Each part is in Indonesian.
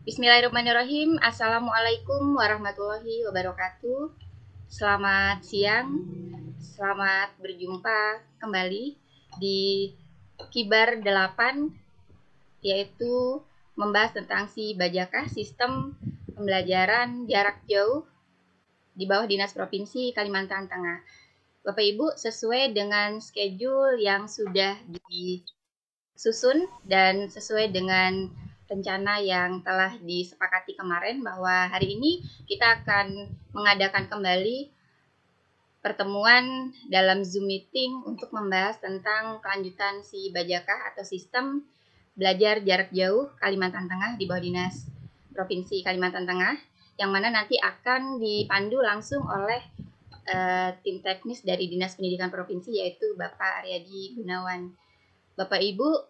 Bismillahirrahmanirrahim. Assalamualaikum warahmatullahi wabarakatuh. Selamat siang, selamat berjumpa kembali di Kibar 8, yaitu membahas tentang si Bajakah, sistem pembelajaran jarak jauh di bawah Dinas Provinsi Kalimantan Tengah. Bapak Ibu, sesuai dengan schedule yang sudah disusun dan sesuai dengan rencana yang telah disepakati kemarin, bahwa hari ini kita akan mengadakan kembali pertemuan dalam Zoom meeting untuk membahas tentang kelanjutan si Bajakah atau sistem belajar jarak jauh Kalimantan Tengah di bawah Dinas Provinsi Kalimantan Tengah, yang mana nanti akan dipandu langsung oleh tim teknis dari Dinas Pendidikan Provinsi, yaitu Bapak Aryadi Gunawan. Bapak Ibu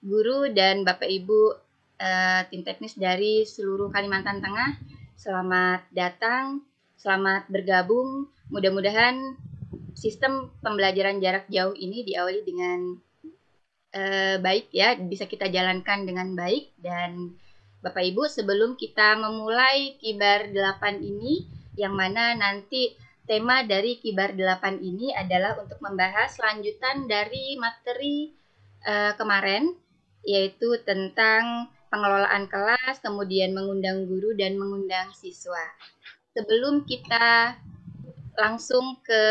guru dan Bapak Ibu tim teknis dari seluruh Kalimantan Tengah, selamat datang, selamat bergabung. Mudah-mudahan sistem pembelajaran jarak jauh ini diawali dengan baik ya, bisa kita jalankan dengan baik. Dan Bapak Ibu, sebelum kita memulai Kibar 8 ini, yang mana nanti tema dari Kibar 8 ini adalah untuk membahas lanjutan dari materi kemarin, yaitu tentang pengelolaan kelas, kemudian mengundang guru dan mengundang siswa. Sebelum kita langsung ke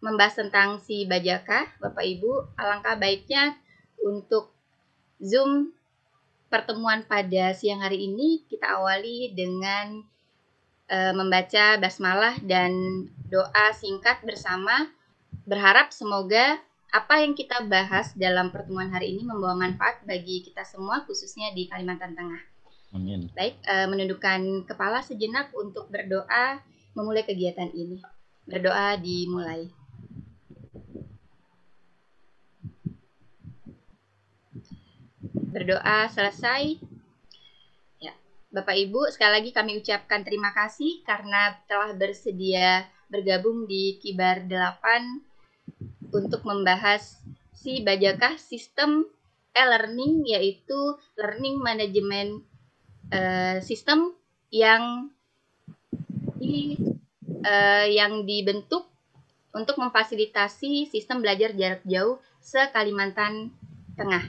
membahas tentang si Bajakah, Bapak Ibu, alangkah baiknya untuk Zoom pertemuan pada siang hari ini kita awali dengan membaca basmalah dan doa singkat bersama, berharap semoga apa yang kita bahas dalam pertemuan hari ini membawa manfaat bagi kita semua, khususnya di Kalimantan Tengah. Amin. Baik, menundukkan kepala sejenak untuk berdoa memulai kegiatan ini. Berdoa dimulai. Berdoa selesai. Ya, Bapak Ibu, sekali lagi kami ucapkan terima kasih karena telah bersedia bergabung di Kibar 8 untuk membahas si Bajakah, sistem e-learning, yaitu learning management system yang dibentuk untuk memfasilitasi sistem belajar jarak jauh se-Kalimantan Tengah.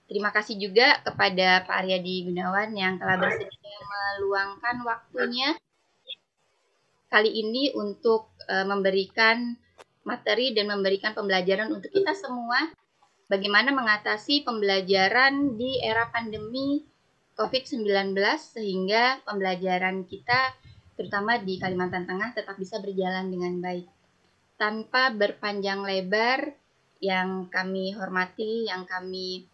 Terima kasih juga kepada Pak Aryadi Gunawan yang telah bersedia meluangkan waktunya kali ini untuk memberikan materi dan memberikan pembelajaran untuk kita semua, bagaimana mengatasi pembelajaran di era pandemi COVID-19 sehingga pembelajaran kita terutama di Kalimantan Tengah tetap bisa berjalan dengan baik. Tanpa berpanjang lebar, yang kami hormati, yang kami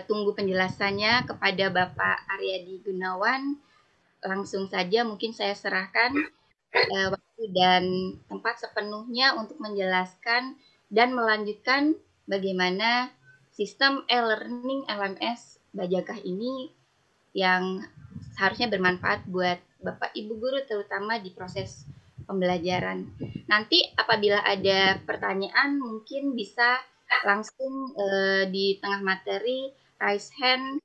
tunggu penjelasannya kepada Bapak Aryadi Gunawan, langsung saja mungkin saya serahkan waktu dan tempat sepenuhnya untuk menjelaskan dan melanjutkan bagaimana sistem e-learning LMS Bajakah ini yang seharusnya bermanfaat buat Bapak Ibu guru, terutama di proses pembelajaran. Nanti apabila ada pertanyaan mungkin bisa langsung di tengah materi raise hand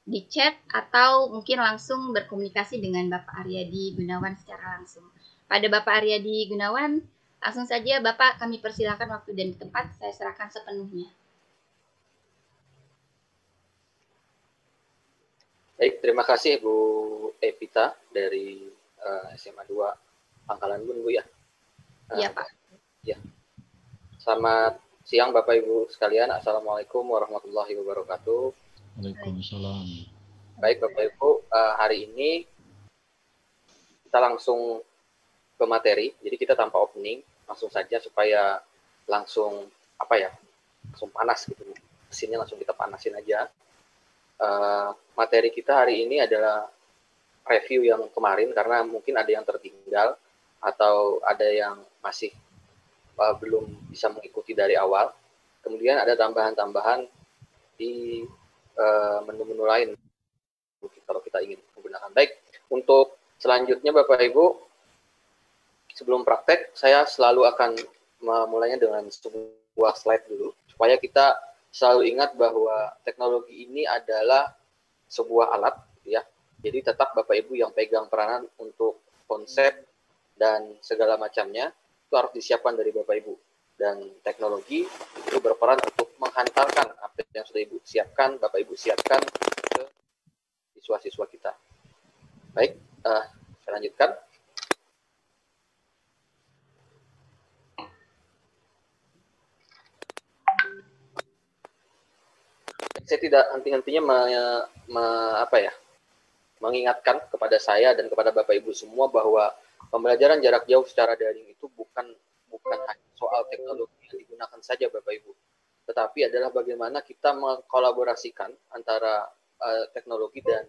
di chat, atau mungkin langsung berkomunikasi dengan Bapak Aryadi Gunawan secara langsung. Pada Bapak Aryadi Gunawan, langsung saja Bapak, kami persilakan waktu dan tempat, saya serahkan sepenuhnya. Baik, terima kasih Bu Evita dari SMA 2 Pangkalan Bun, Bu ya. Iya Pak. Ya. Selamat siang Bapak Ibu sekalian. Assalamualaikum warahmatullahi wabarakatuh. Waalaikumsalam. Baik Bapak Ibu, hari ini kita langsung ke materi. Jadi kita tanpa opening, langsung saja supaya langsung langsung panas gitu. Mesinnya langsung kita panasin aja. Materi kita hari ini adalah review yang kemarin karena mungkin ada yang tertinggal atau ada yang masih belum bisa mengikuti dari awal. Kemudian ada tambahan-tambahan di menu-menu lain kalau kita ingin menggunakan. Baik, untuk selanjutnya Bapak Ibu, sebelum praktek saya selalu akan memulainya dengan sebuah slide dulu supaya kita selalu ingat bahwa teknologi ini adalah sebuah alat, ya. Jadi tetap Bapak Ibu yang pegang peranan untuk konsep dan segala macamnya itu harus disiapkan dari Bapak Ibu. Dan teknologi itu berperan untuk menghantarkan apa yang sudah Ibu siapkan, Bapak Ibu siapkan ke siswa-siswa kita. Baik, saya lanjutkan. Saya tidak henti-hentinya mengingatkan kepada saya dan kepada Bapak Ibu semua bahwa pembelajaran jarak jauh secara daring itu bukan hanya soal teknologi yang digunakan saja Bapak Ibu, tetapi adalah bagaimana kita mengkolaborasikan antara teknologi dan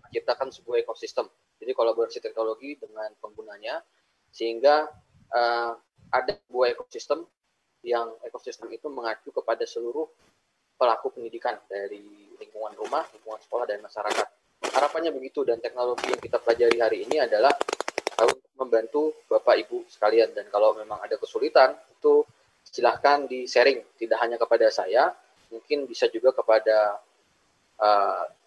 menciptakan sebuah ekosistem. Jadi kolaborasi teknologi dengan penggunanya sehingga ada sebuah ekosistem yang ekosistem itu mengacu kepada seluruh pelaku pendidikan dari lingkungan rumah, lingkungan sekolah, dan masyarakat. Harapannya begitu, dan teknologi yang kita pelajari hari ini adalah untuk membantu Bapak Ibu sekalian. Dan kalau memang ada kesulitan, itu silahkan di-sharing, tidak hanya kepada saya, mungkin bisa juga kepada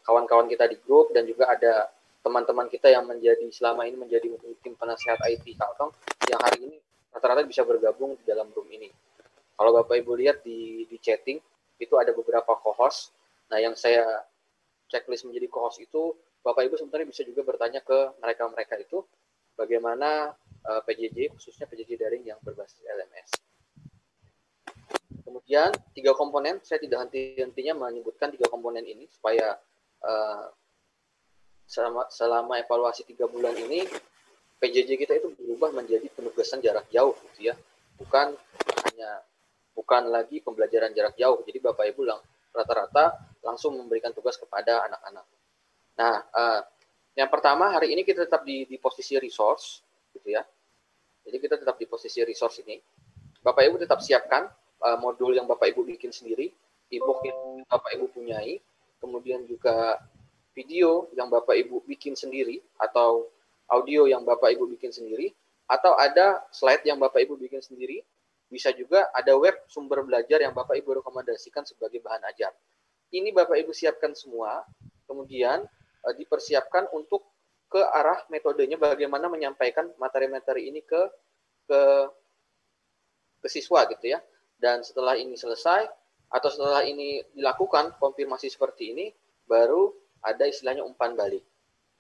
kawan-kawan kita di grup, dan juga ada teman-teman kita yang selama ini menjadi tim penasehat IT Kalteng, yang hari ini rata-rata bisa bergabung di dalam room ini. Kalau Bapak Ibu lihat di chatting, itu ada beberapa co-host. Nah, yang saya checklist menjadi co-host itu, Bapak Ibu sebenarnya bisa juga bertanya ke mereka-mereka itu, bagaimana PJJ, khususnya PJJ daring yang berbasis LMS. Kemudian, 3 komponen, saya tidak henti-hentinya menyebutkan 3 komponen ini, supaya selama evaluasi 3 bulan ini, PJJ kita itu berubah menjadi penugasan jarak jauh, gitu ya. Bukan lagi pembelajaran jarak jauh. Jadi Bapak Ibu rata-rata langsung memberikan tugas kepada anak-anak. Nah, yang pertama hari ini kita tetap di posisi resource, gitu ya. Jadi kita tetap di posisi resource ini. Bapak Ibu tetap siapkan modul yang Bapak Ibu bikin sendiri, e-book yang Bapak Ibu punyai, kemudian juga video yang Bapak Ibu bikin sendiri, atau audio yang Bapak Ibu bikin sendiri, atau ada slide yang Bapak Ibu bikin sendiri. Bisa juga ada web sumber belajar yang Bapak Ibu rekomendasikan sebagai bahan ajar. Ini Bapak Ibu siapkan semua, kemudian dipersiapkan untuk ke arah metodenya bagaimana menyampaikan materi-materi ini ke siswa, gitu ya. Dan setelah ini selesai, atau setelah ini dilakukan konfirmasi seperti ini, baru ada istilahnya umpan balik.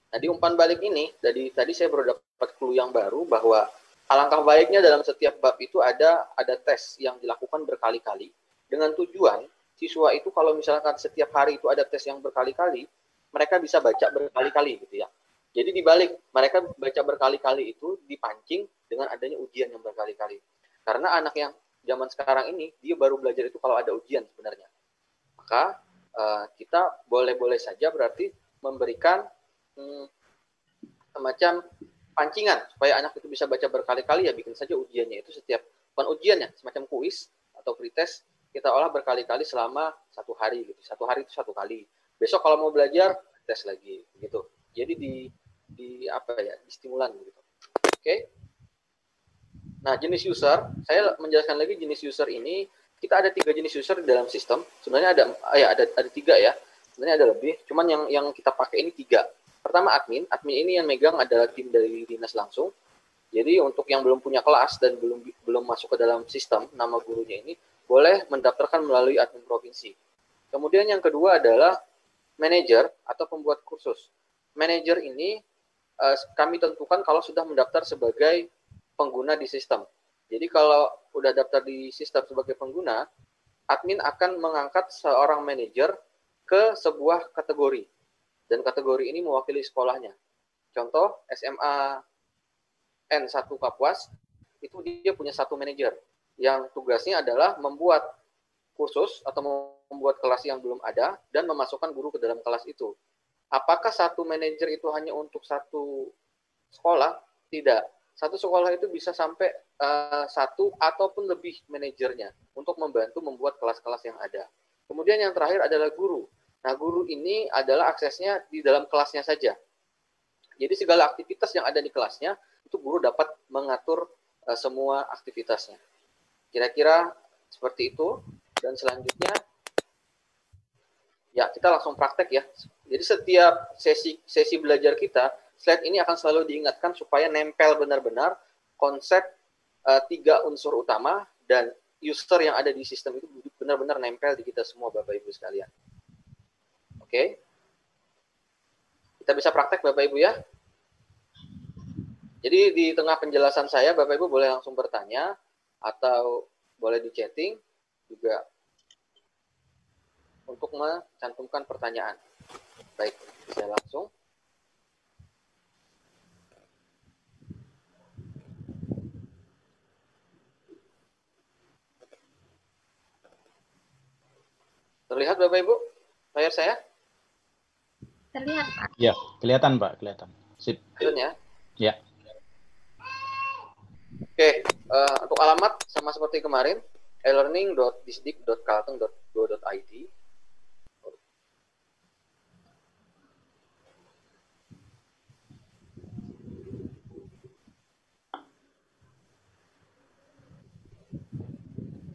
Nah, di umpan balik ini, tadi saya baru dapat clue yang baru bahwa alangkah baiknya dalam setiap bab itu ada tes yang dilakukan berkali-kali dengan tujuan siswa itu kalau misalkan setiap hari itu ada tes yang berkali-kali, mereka bisa baca berkali-kali, gitu ya. Jadi dibalik, mereka baca berkali-kali itu dipancing dengan adanya ujian yang berkali-kali. Karena anak yang zaman sekarang ini, dia baru belajar itu kalau ada ujian sebenarnya. Maka kita boleh-boleh saja berarti memberikan semacam pancingan supaya anak itu bisa baca berkali-kali, ya bikin saja ujiannya itu bukan ujiannya, semacam kuis atau pretest, kita olah berkali-kali selama 1 hari, gitu. 1 hari itu 1 kali. Besok kalau mau belajar, tes lagi, gitu. Jadi di stimulan, gitu. Oke. Nah, jenis user, saya menjelaskan lagi jenis user ini, kita ada 3 jenis user di dalam sistem. Sebenarnya ada 3 ya. Sebenarnya ada lebih, cuman yang kita pakai ini 3. Pertama admin ini yang megang adalah tim dari dinas langsung. Jadi untuk yang belum punya kelas dan belum masuk ke dalam sistem, nama gurunya ini boleh mendaftarkan melalui admin provinsi. Kemudian yang kedua adalah manajer atau pembuat kursus. Manajer ini kami tentukan kalau sudah mendaftar sebagai pengguna di sistem. Jadi kalau udah daftar di sistem sebagai pengguna, admin akan mengangkat seorang manajer ke sebuah kategori. Dan kategori ini mewakili sekolahnya. Contoh, SMA N1 Kapuas, itu dia punya 1 manajer, yang tugasnya adalah membuat kursus atau membuat kelas yang belum ada, dan memasukkan guru ke dalam kelas itu. Apakah 1 manajer itu hanya untuk 1 sekolah? Tidak. 1 sekolah itu bisa sampai 1 ataupun lebih manajernya, untuk membantu membuat kelas-kelas yang ada. Kemudian yang terakhir adalah guru. Nah, guru ini adalah aksesnya di dalam kelasnya saja. Jadi segala aktivitas yang ada di kelasnya, itu guru dapat mengatur semua aktivitasnya. Kira-kira seperti itu. Dan selanjutnya, Ya, kita langsung praktek ya. Jadi setiap sesi belajar kita, slide ini akan selalu diingatkan supaya nempel benar-benar konsep 3 unsur utama dan user yang ada di sistem itu benar-benar nempel di kita semua, Bapak Ibu sekalian. Oke? Kita bisa praktek, Bapak Ibu ya. Jadi di tengah penjelasan saya, Bapak Ibu boleh langsung bertanya atau boleh di chatting juga untuk mencantumkan pertanyaan. Baik, saya langsung. Terlihat Bapak Ibu layar saya? Terlihat, Pak. Ya, kelihatan Pak, kelihatan. Sip. Ya. Ya. Oke, untuk alamat sama seperti kemarin, elearning.disdik.kalteng.go.id.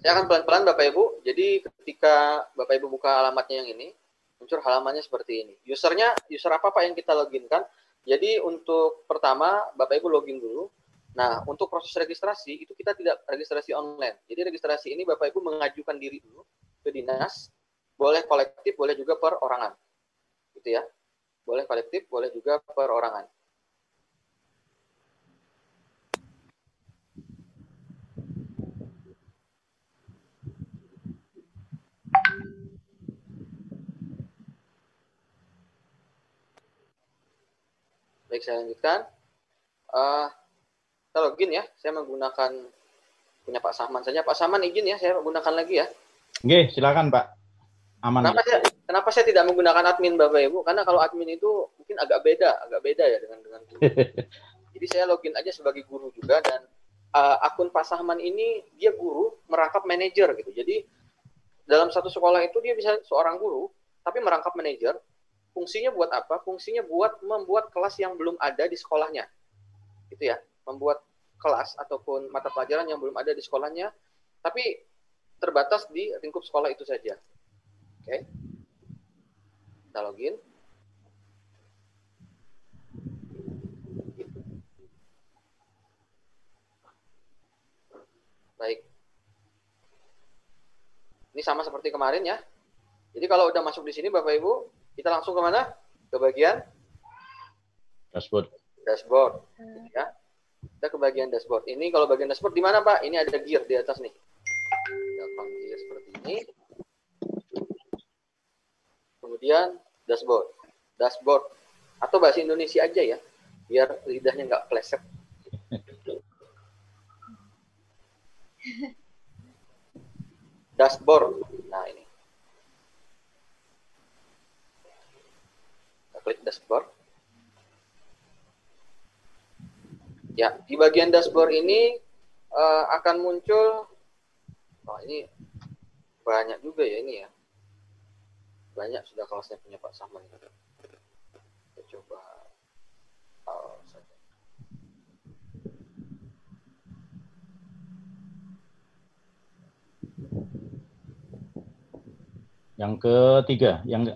Saya akan pelan-pelan Bapak Ibu. Jadi ketika Bapak Ibu buka alamatnya yang ini, muncul halamannya seperti ini. User apa Pak yang kita loginkan? Jadi untuk pertama Bapak Ibu login dulu. Nah, untuk proses registrasi itu kita tidak registrasi online. Jadi registrasi ini Bapak Ibu mengajukan diri dulu ke dinas, boleh kolektif, boleh juga perorangan. Gitu ya. Boleh kolektif, boleh juga perorangan. Baik, saya lanjutkan. Kita login ya. Saya menggunakan punya Pak Sahman saja. Pak Sahman izin ya, saya gunakan lagi ya. Oke, silakan Pak. Aman. Kenapa saya tidak menggunakan admin Bapak Ibu? Karena kalau admin itu mungkin agak beda ya dengan guru. Jadi saya login aja sebagai guru juga, dan akun Pak Sahman ini dia guru merangkap manajer gitu. Jadi dalam satu sekolah itu dia bisa seorang guru tapi merangkap manajer. Fungsinya buat apa? Fungsinya buat membuat kelas yang belum ada di sekolahnya. Gitu ya. Membuat kelas ataupun mata pelajaran yang belum ada di sekolahnya, tapi terbatas di lingkup sekolah itu saja. Oke. Kita login. Baik. Ini sama seperti kemarin ya. Jadi kalau udah masuk di sini Bapak Ibu, kita langsung kemana? Ke bagian Dashboard. Dashboard. Ya. Kita ke bagian dashboard. Ini kalau bagian dashboard di mana Pak? Ini ada gear di atas nih. Gampang gear seperti ini. Kemudian dashboard. Dashboard. Atau bahasa Indonesia aja ya. Biar lidahnya nggak pleset. Dashboard. Nah ini. Kita klik dashboard. Ya, di bagian dashboard ini akan muncul, ini banyak juga ya ini ya. Banyak sudah kelasnya punya Pak Sahman. Kita coba saja. Yang ketiga, yang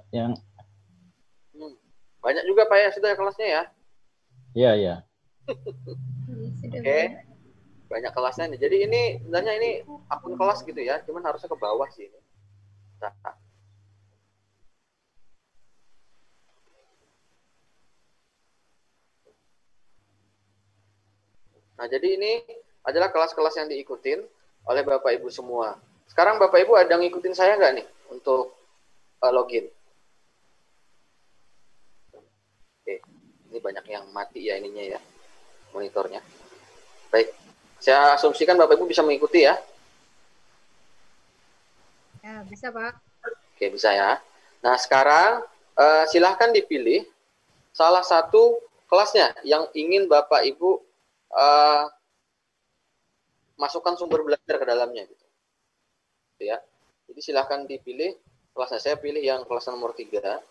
banyak juga Pak ya sudah kelasnya ya. Iya, iya. Oke. Banyak kelasnya nih. Jadi ini sebenarnya ini akun kelas gitu ya, cuman harusnya ke bawah sih ini. Nah, jadi ini adalah kelas-kelas yang diikutin oleh Bapak Ibu semua. Sekarang Bapak Ibu ada ngikutin saya nggak nih untuk login? Oke, ini banyak yang mati ya ininya ya, monitornya. Baik, saya asumsikan Bapak Ibu bisa mengikuti ya. Ya, bisa Pak. Oke, bisa ya. Nah, sekarang silahkan dipilih salah satu kelasnya yang ingin Bapak Ibu masukkan sumber belajar ke dalamnya gitu. Ya. Jadi silahkan dipilih kelasnya. Saya pilih yang kelas nomor 3.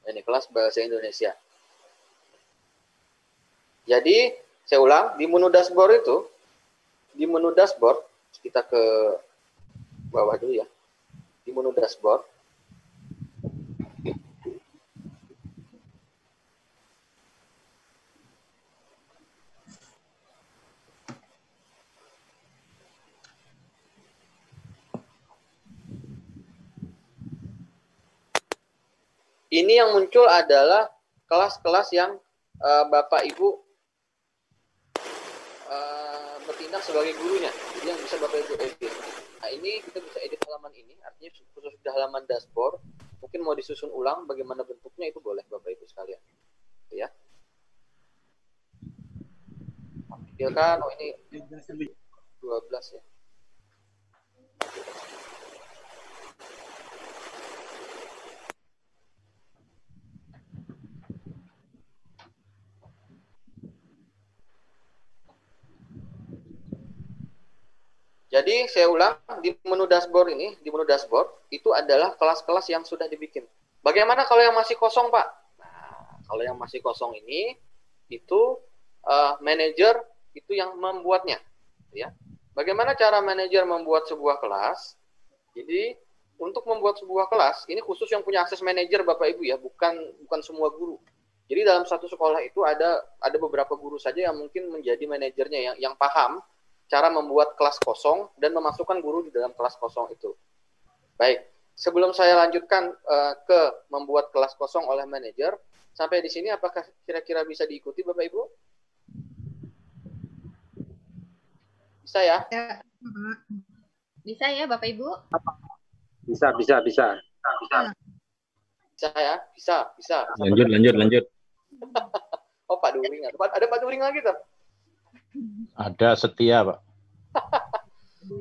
Ini kelas bahasa Indonesia. Jadi, saya ulang, di menu dashboard itu, di menu dashboard kita ke bawah dulu ya. Di menu dashboard. Ini yang muncul adalah kelas-kelas yang Bapak Ibu bertindak sebagai gurunya. Jadi yang bisa Bapak Ibu edit. Nah ini kita bisa edit halaman ini, artinya khusus di halaman dashboard. Mungkin mau disusun ulang bagaimana bentuknya itu boleh Bapak Ibu sekalian. Ya. Tampilkan, oh ini 12 ya. Jadi saya ulang, di menu dashboard ini, di menu dashboard itu adalah kelas-kelas yang sudah dibikin. Bagaimana kalau yang masih kosong, Pak? Nah, kalau yang masih kosong ini itu manajer itu yang membuatnya, ya. Bagaimana cara manajer membuat sebuah kelas? Jadi untuk membuat sebuah kelas ini khusus yang punya akses manajer Bapak Ibu ya, bukan semua guru. Jadi dalam satu sekolah itu ada beberapa guru saja yang mungkin menjadi manajernya yang paham cara membuat kelas kosong dan memasukkan guru di dalam kelas kosong itu. Baik, sebelum saya lanjutkan ke membuat kelas kosong oleh manajer, sampai di sini apakah kira-kira bisa diikuti Bapak Ibu? Bisa ya? Bisa ya Bapak Ibu? Bisa. Bisa ya? Bisa. Lanjut. Oh, Pak During. Ada Pak During lagi, tuh? Ada Setia, Pak.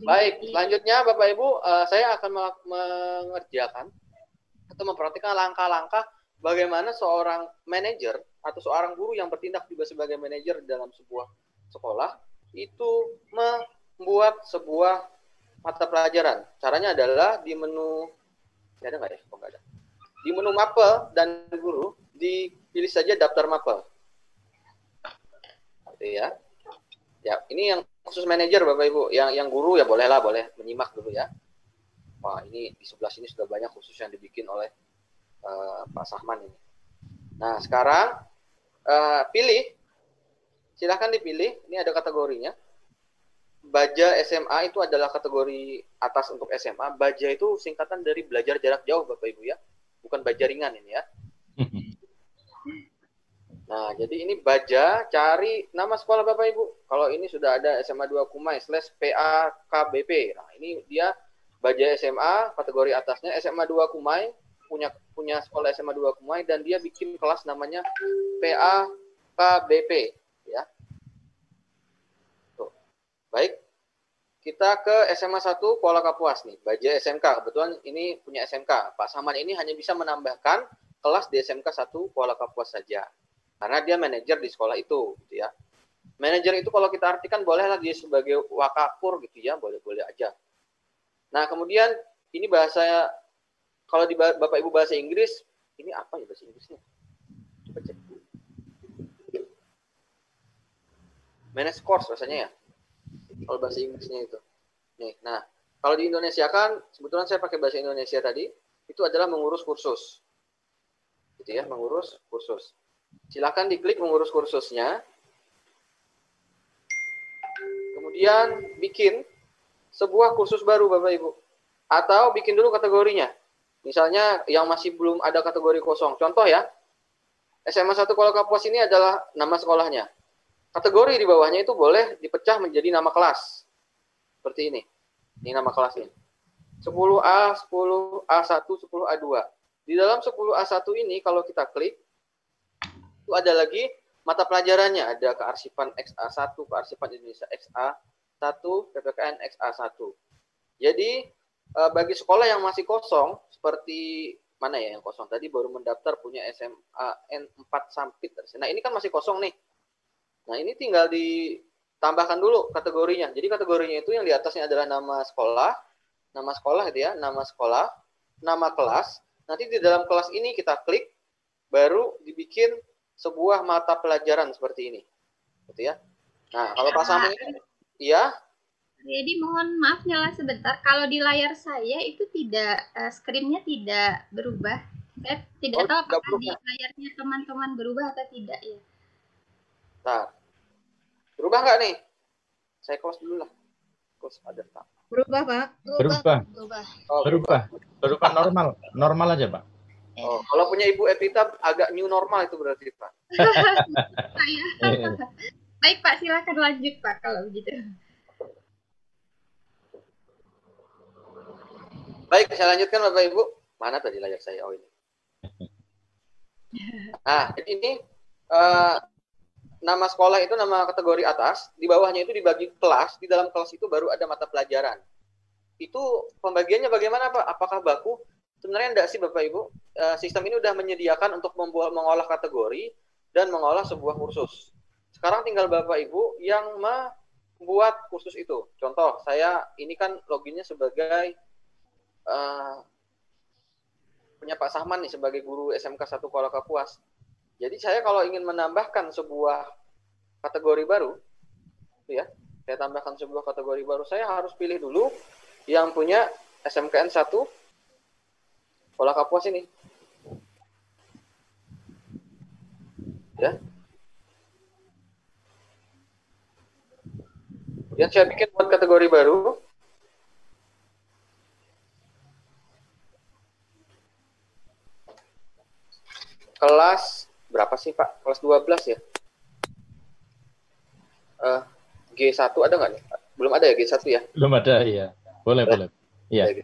Baik, selanjutnya Bapak Ibu, saya akan mengerjakan atau memperhatikan langkah-langkah bagaimana seorang manajer atau seorang guru yang bertindak juga sebagai manajer dalam sebuah sekolah itu membuat sebuah mata pelajaran. Caranya adalah di menu, ada nggak ya? Oh, nggak ada. Di menu mapel dan guru, dipilih saja daftar mapel. Gitu ya. Ya, ini yang khusus manajer Bapak Ibu. Yang guru ya boleh menyimak dulu ya. Wah, ini di sebelah sini sudah banyak khusus yang dibikin oleh Pak Sahman ini. Nah, sekarang pilih. Silahkan dipilih. Ini ada kategorinya. Baja SMA itu adalah kategori atas untuk SMA. Baja itu singkatan dari belajar jarak jauh Bapak Ibu ya. Bukan baja ringan ini ya. Nah, jadi ini Baja, cari nama sekolah Bapak Ibu. Kalau ini sudah ada SMA 2 Kumai /PAKBP. Nah, ini dia Baja SMA, kategori atasnya SMA 2 Kumai, punya sekolah SMA 2 Kumai, dan dia bikin kelas namanya PAKBP. Ya. Tuh. Baik, kita ke SMA 1 Kuala Kapuas nih, Baja SMK. Kebetulan ini punya SMK. Pak Saman ini hanya bisa menambahkan kelas di SMK 1 Kuala Kapuas saja. Karena dia manajer di sekolah itu, gitu ya. Manajer itu kalau kita artikan bolehlah dia sebagai wakapur, gitu ya, boleh-boleh aja. Nah, kemudian ini bahasa, kalau di Bapak Ibu bahasa Inggris, ini apa ya bahasa Inggrisnya? Coba cek. Manage course rasanya ya. Kalau bahasa Inggrisnya itu. Nih, nah, kalau di Indonesia kan, sebetulnya saya pakai bahasa Indonesia tadi, itu adalah mengurus kursus. Gitu ya, mengurus kursus. Silakan diklik mengurus kursusnya. Kemudian bikin sebuah kursus baru Bapak Ibu. Atau bikin dulu kategorinya. Misalnya yang masih belum ada kategori kosong. Contoh ya, SMA 1 Kuala Kapuas ini adalah nama sekolahnya. Kategori di bawahnya itu boleh dipecah menjadi nama kelas. Seperti ini. Ini nama kelasnya. 10A, 10A1, 10A2. Di dalam 10A1 ini kalau kita klik, itu ada lagi mata pelajarannya, ada kearsipan XA1, kearsipan Indonesia XA1, PPKN XA1. Jadi bagi sekolah yang masih kosong, seperti mana ya yang kosong tadi baru mendaftar punya SMA N4 Sampit. Nah ini kan masih kosong nih. Nah ini tinggal ditambahkan dulu kategorinya. Jadi kategorinya itu yang di atasnya adalah nama sekolah gitu ya, nama sekolah, nama kelas. Nanti di dalam kelas ini kita klik, baru dibikin sebuah mata pelajaran seperti ini, gitu ya. Nah, kalau Pak Samu ini, iya. Jadi mohon maaf nyala sebentar. Kalau di layar saya itu tidak screen-nya tidak berubah. Saya tidak tahu Nggak apakah di berubah. layarnya teman-teman berubah atau tidak ya. Nah, berubah nggak nih? Saya close dulu lah. Close ada tak? Berubah, Pak. Berubah. Berubah. Oh, Berubah normal. Normal aja, Pak. Oh, kalau punya Ibu Evita agak new normal itu berarti, Pak. Saya. Baik, Pak, silakan lanjut, Pak, kalau begitu. Baik, saya lanjutkan Bapak Ibu. Mana tadi layar saya? Oh ini. Nah, jadi ini nama sekolah itu nama kategori atas. Di bawahnya itu dibagi kelas. Di dalam kelas itu baru ada mata pelajaran. Itu pembagiannya bagaimana, Pak? Apakah baku? Sebenarnya enggak sih Bapak Ibu. Sistem ini sudah menyediakan untuk mengolah kategori dan mengolah sebuah kursus. Sekarang tinggal Bapak Ibu yang membuat kursus itu. Contoh, saya ini kan loginnya sebagai punya Pak Sahman nih sebagai guru SMK 1 Kuala Kapuas. Jadi saya kalau ingin menambahkan sebuah kategori baru, ya, saya tambahkan sebuah kategori baru, saya harus pilih dulu yang punya SMKN 1 Kuala Kapuas ini. Ya. Kemudian saya bikin buat kategori baru. Kelas berapa sih Pak? Kelas 12 ya? G1 ada nggak nih? Belum ada ya G1 ya? Belum ada, iya. Boleh. Iya.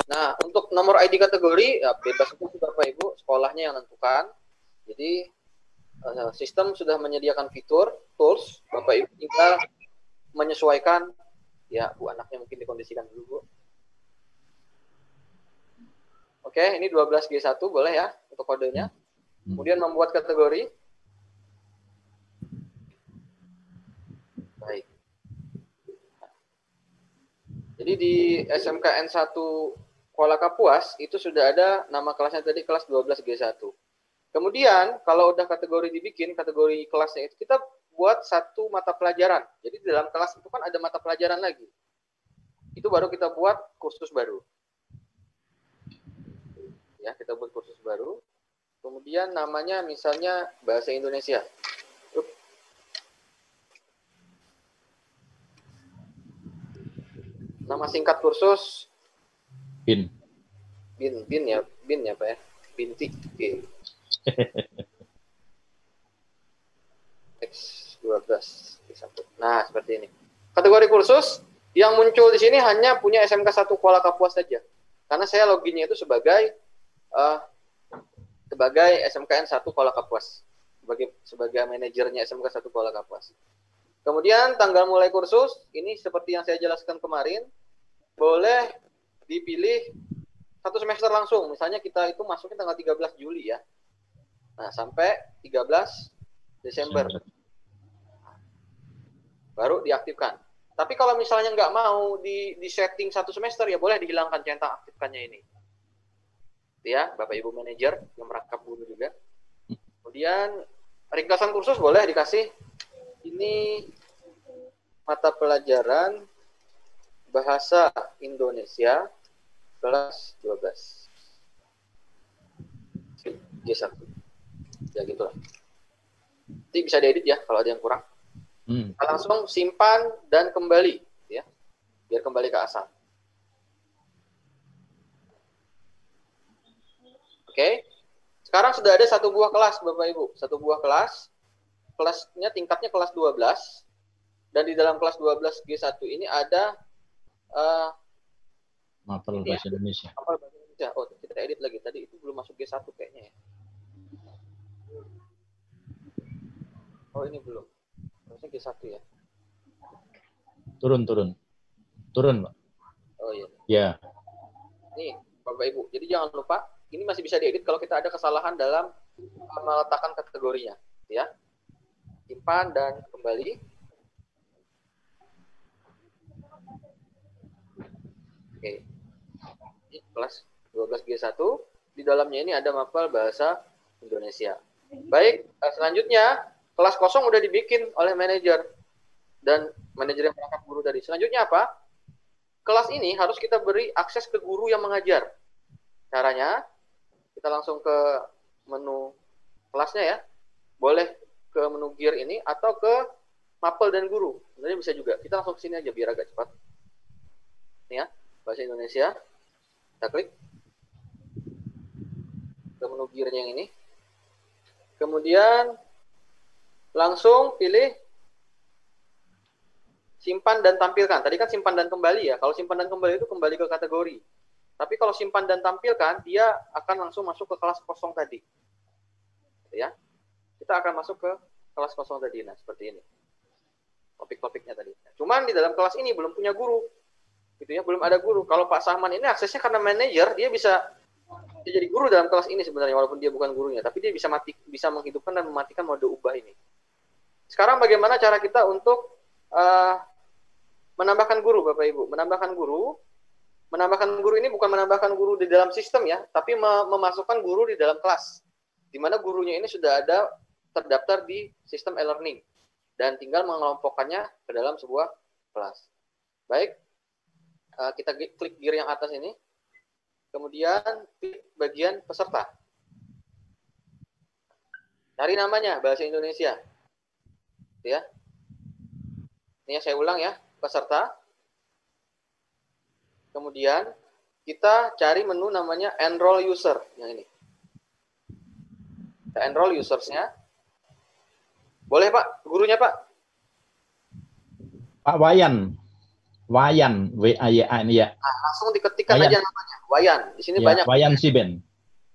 Nah, untuk nomor ID kategori, ya bebas itu Bapak Ibu, sekolahnya yang menentukan. Jadi, sistem sudah menyediakan fitur, tools, Bapak Ibu tinggal menyesuaikan, ya Bu anaknya mungkin dikondisikan dulu Bu. Oke, ini 12G1 boleh ya untuk kodenya. Kemudian membuat kategori. Baik. Jadi di SMKN 1 Kuala Kapuas itu sudah ada nama kelasnya tadi kelas 12G1. Kemudian kalau udah kategori dibikin, kategori kelasnya itu kita buat satu mata pelajaran. Jadi di dalam kelas itu kan ada mata pelajaran lagi. Itu baru kita buat kursus baru. Ya, kita buat kursus baru. Kemudian namanya misalnya Bahasa Indonesia. Nama singkat kursus Bin ya Pak ya. Binti. Oke. X12. Nah, seperti ini. Kategori kursus yang muncul di sini hanya punya SMK 1 Kuala Kapuas saja. Karena saya loginnya itu sebagai SMKN 1 Kuala Kapuas. Sebagai manajernya SMK 1 Kuala Kapuas. Kemudian tanggal mulai kursus, ini seperti yang saya jelaskan kemarin, boleh dipilih satu semester langsung. Misalnya kita itu masuknya tanggal 13 Juli ya. Nah, sampai 13 Desember. Baru diaktifkan. Tapi kalau misalnya nggak mau di setting satu semester, ya boleh dihilangkan centang aktifkannya ini. Ya, Bapak Ibu manajer yang merangkap guru juga. Kemudian ringkasan kursus boleh dikasih. Ini mata pelajaran Bahasa Indonesia kelas 12. G1. Ya gitu lah. Nanti bisa diedit ya kalau ada yang kurang. Langsung simpan dan kembali ya. Biar kembali ke asal. Oke. Sekarang sudah ada satu buah kelas Bapak Ibu. Satu buah kelas. Kelasnya tingkatnya kelas 12. Dan di dalam kelas 12 G1 ini ada Mapel Bahasa Indonesia. Mapel Bahasa Indonesia. Oh, kita edit lagi. Tadi itu belum masuk G1 kayaknya ya. Oh, ini belum. Harusnya G1 ya. Turun, Pak. Oh iya. Ya. Nih, Bapak Ibu. Jadi jangan lupa, ini masih bisa diedit kalau kita ada kesalahan dalam meletakkan kategorinya, ya. Simpan dan kembali. Oke. Ini kelas 12G1. Di dalamnya ini ada mapel Bahasa Indonesia. Baik, selanjutnya kelas kosong udah dibikin oleh manajer. Dan manajer yang merangkap guru tadi. Selanjutnya apa? Kelas ini harus kita beri akses ke guru yang mengajar. Caranya, kita langsung ke menu kelasnya ya. Boleh ke menu gear ini atau ke mapel dan guru. Sebenarnya bisa juga. Kita langsung ke sini aja biar agak cepat. Ini ya, bahasa Indonesia. Kita klik. Ke menu gearnya yang ini. Kemudian langsung pilih simpan dan tampilkan. Tadi kan simpan dan kembali ya. Kalau simpan dan kembali itu kembali ke kategori. Tapi kalau simpan dan tampilkan, dia akan langsung masuk ke kelas kosong tadi. Ya. Kita akan masuk ke kelas kosong tadi. Nah, seperti ini. Topik-topiknya tadi. Cuman di dalam kelas ini belum punya guru. Gitu ya, belum ada guru. Kalau Pak Sahman ini aksesnya karena manajer, dia bisa jadi guru dalam kelas ini sebenarnya walaupun dia bukan gurunya, tapi dia bisa menghidupkan dan mematikan mode ubah ini. Sekarang bagaimana cara kita untuk menambahkan guru, Bapak Ibu? Menambahkan guru ini bukan menambahkan guru di dalam sistem ya, tapi memasukkan guru di dalam kelas, di mana gurunya ini sudah ada terdaftar di sistem e-learning dan tinggal mengelompokkannya ke dalam sebuah kelas. Baik, kita klik gear yang atas ini, kemudian klik bagian peserta. Cari namanya bahasa Indonesia, ya. Ini ya, saya ulang ya, peserta. Kemudian kita cari menu namanya enroll user yang ini. Kita enroll usersnya. Boleh Pak, gurunya Pak? Pak Wayan. Wayan, W-A-Y-A-N ya. Nah, langsung diketikkan Wayan. aja namanya. Wayan. Di sini Ya, banyak. Wayan Siben.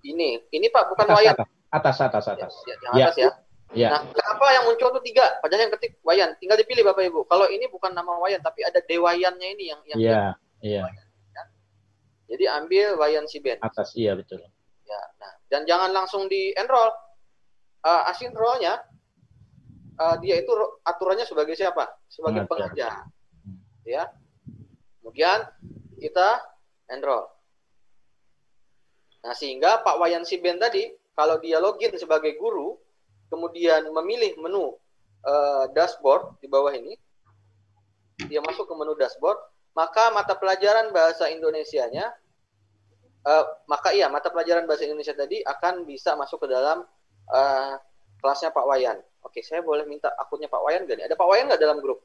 Ini Pak bukan Atas, Wayan. atas. Yang atas ya. Ya. Nah, kenapa yang muncul itu 3? Padahal yang ketik Wayan. Tinggal dipilih Bapak Ibu. Kalau ini bukan nama Wayan, tapi ada Dewayannya ini yang Iya. Wayan, ya. Jadi ambil Wayan Siben. Atas, iya betul. Ya. Nah, dan jangan langsung di enroll. Asinrollnya dia itu aturannya sebagai siapa? Sebagai pengajar. Ya. Kemudian kita enroll. Nah, sehingga Pak Wayan Siben tadi kalau dia login sebagai guru, kemudian memilih menu dashboard di bawah ini, dia masuk ke menu dashboard, maka mata pelajaran bahasa Indonesianya, mata pelajaran bahasa Indonesia tadi akan bisa masuk ke dalam kelasnya Pak Wayan. Oke, saya boleh minta akunnya Pak Wayan nggak nih? Ada Pak Wayan nggak dalam grup?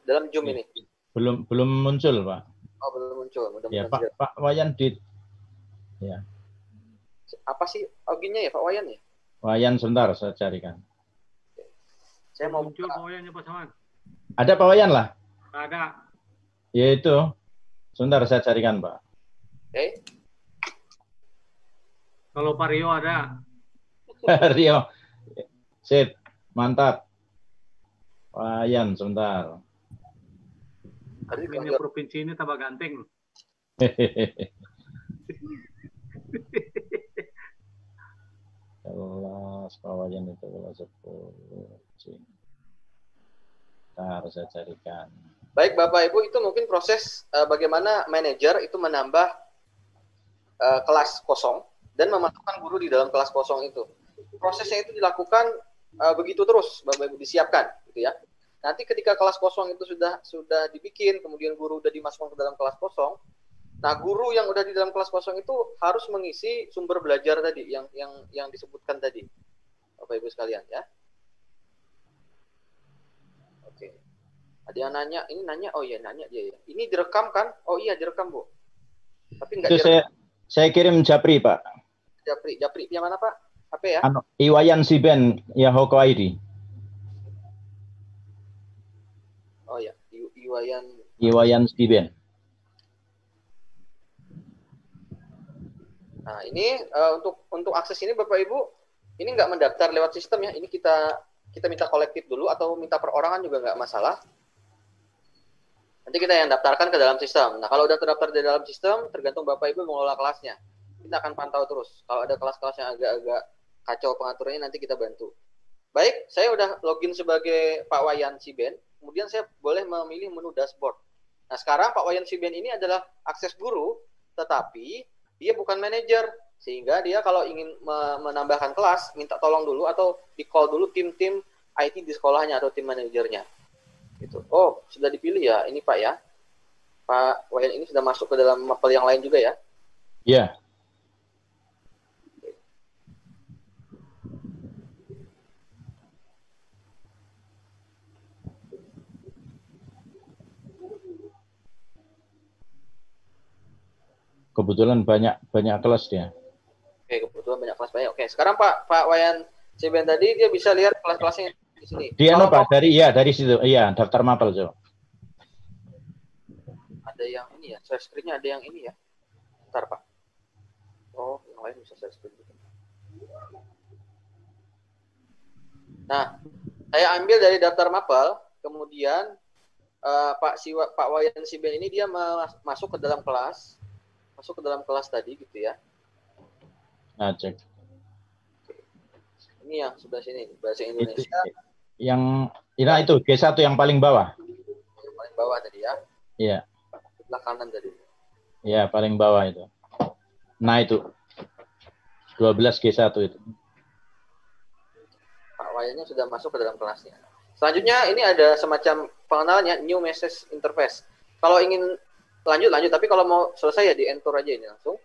Dalam Zoom ini. Belum muncul, Pak. Oh, belum muncul. Ya, Pak Wayan di. Ya. Apa sih loginnya ya Pak Wayan ya? Wayan sebentar saya carikan. Saya mau muncul Pak Wayan ya Pak Saman. Ada Pak Wayan lah. Ada. Yaitu. Sebentar saya carikan, Pak. Oke. Kalau Pak Rio ada. Rio. Sip, mantap. Wayan sebentar. Ini provinsi ini tambah ganteng. Kelas Pak Wayan itu kelas 10. Bentar saya carikan. Baik Bapak Ibu, itu mungkin proses bagaimana manajer itu menambah kelas kosong dan memasukkan guru di dalam kelas kosong itu. Prosesnya itu dilakukan begitu terus, Bapak Ibu, disiapkan, gitu ya. Nanti ketika kelas kosong itu sudah dibikin, kemudian guru sudah dimasukkan ke dalam kelas kosong. Nah, guru yang udah di dalam kelas kosong itu harus mengisi sumber belajar tadi yang disebutkan tadi, Bapak Ibu sekalian ya. Oke. Ada yang nanya, oh iya nanya dia ya. Ini direkam kan? Oh iya direkam Bu. Tapi enggak direkam. Saya kirim Japri Pak. Japri yang mana Pak? HP ya? Iwayan Siben Yahoko ID. Oh ya, Iwayan Siben. Nah ini untuk akses ini Bapak Ibu, ini nggak mendaftar lewat sistem ya. Ini kita minta kolektif dulu atau minta perorangan juga nggak masalah. Nanti kita yang daftarkan ke dalam sistem. Nah kalau udah terdaftar di dalam sistem, tergantung Bapak Ibu mengelola kelasnya. Kita akan pantau terus. Kalau ada kelas-kelas yang agak-agak kacau pengaturannya, nanti kita bantu. Baik, saya udah login sebagai Pak Wayan Siben. Kemudian saya boleh memilih menu dashboard. Nah sekarang Pak Wayan Siben ini adalah akses guru, tetapi dia bukan manajer. Sehingga dia kalau ingin menambahkan kelas, minta tolong dulu atau di call dulu tim-tim IT di sekolahnya atau tim manajernya. Gitu. Oh, sudah dipilih ya, ini Pak ya. Pak Wayan ini sudah masuk ke dalam mapel yang lain juga ya? Ya. Kebetulan banyak kelas dia. Oke, kebetulan banyak kelas banyak. Oke, sekarang Pak Wayan Siben tadi dia bisa lihat kelas-kelasnya di sini. Dia Kalau Pak dari situ. Iya, daftar mapel Jo. ada yang ini ya, share screen-nya ada yang ini ya. Bentar Pak. Oh, yang lain bisa share screen juga. Nah, saya ambil dari daftar mapel, kemudian Pak Wayan Siben ini dia masuk ke dalam kelas, tadi gitu ya. Nah, cek. Ini yang sebelah sini, bahasa Indonesia. Itu G1 yang paling bawah. Yang paling bawah tadi ya. Iya. Sebelah kanan tadi. Iya, paling bawah itu. Nah, itu 12 G1 itu. Pak Wayannya sudah masuk ke dalam kelasnya. Selanjutnya ini ada semacam pengenalannya, new message interface. Kalau ingin lanjut, tapi kalau mau selesai ya di enter aja ini langsung.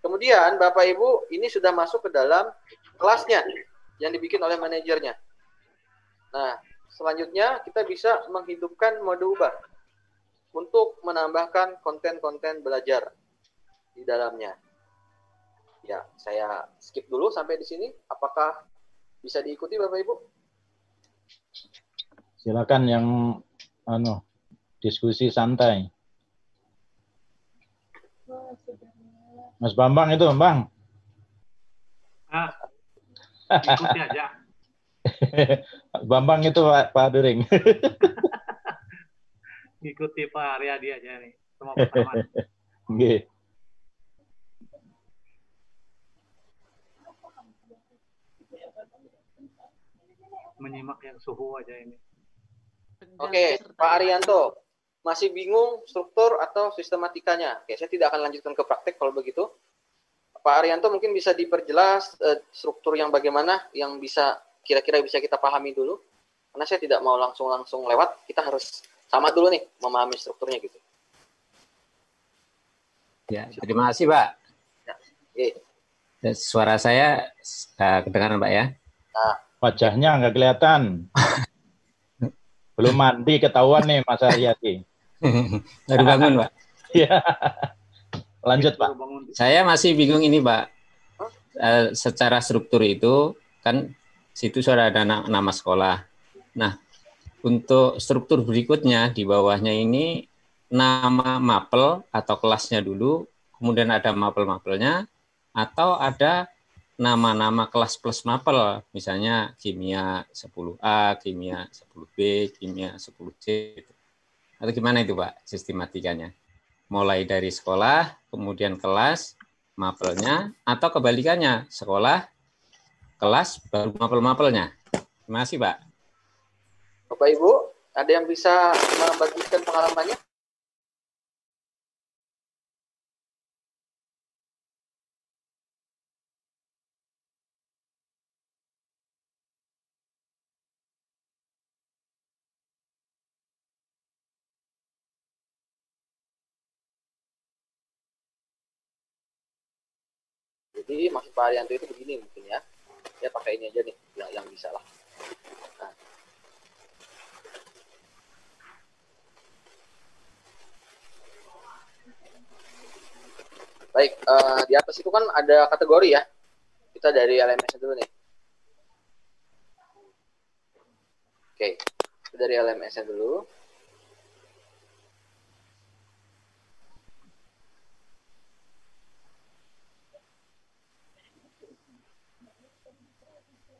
Kemudian Bapak Ibu ini sudah masuk ke dalam kelasnya yang dibikin oleh manajernya. Nah, selanjutnya kita bisa menghidupkan mode ubah untuk menambahkan konten-konten belajar di dalamnya. Ya, saya skip dulu sampai di sini. Apakah bisa diikuti Bapak Ibu? Silakan yang diskusi santai. Mas Bambang itu, Bang. Ikuti aja. Bambang itu Pak During. Ikuti Pak Aryadi aja nih. Sama Pak Taman. Nggih. Menyimak yang suhu aja ini. Oke, Pak Arianto. Masih bingung struktur atau sistematikanya? Oke, saya tidak akan lanjutkan ke praktek kalau begitu. Pak Arianto mungkin bisa diperjelas struktur yang bagaimana yang bisa kira-kira bisa kita pahami dulu. Karena saya tidak mau langsung lewat, kita harus sama dulu nih memahami strukturnya gitu. Ya, terima kasih Pak. Ya, oke. Suara saya kedengaran Pak ya? Nah, wajahnya nggak kelihatan. Belum mandi ketahuan nih Mas Aryadi. Baru bangun Pak. Iya. Lanjut Pak. Saya masih bingung ini Pak. Secara struktur itu kan situ sudah ada nama sekolah. Nah, untuk struktur berikutnya di bawahnya ini nama mapel atau kelasnya dulu, kemudian ada mapel-mapelnya, atau ada nama-nama kelas plus mapel, misalnya kimia 10A, kimia 10B, kimia 10C. Atau gimana itu Pak sistematikanya? Mulai dari sekolah, kemudian kelas, mapelnya, atau kebalikannya, sekolah, kelas, baru mapel-mapelnya. Terima kasih Pak. Bapak Ibu, ada yang bisa membagikan pengalamannya? Jadi maksud Pak Arianto itu begini mungkin ya. Ya pakai ini aja nih yang bisa lah. Nah. Baik, di atas itu kan ada kategori ya. Kita dari LMS dulu nih. Oke, kita dari LMS dulu.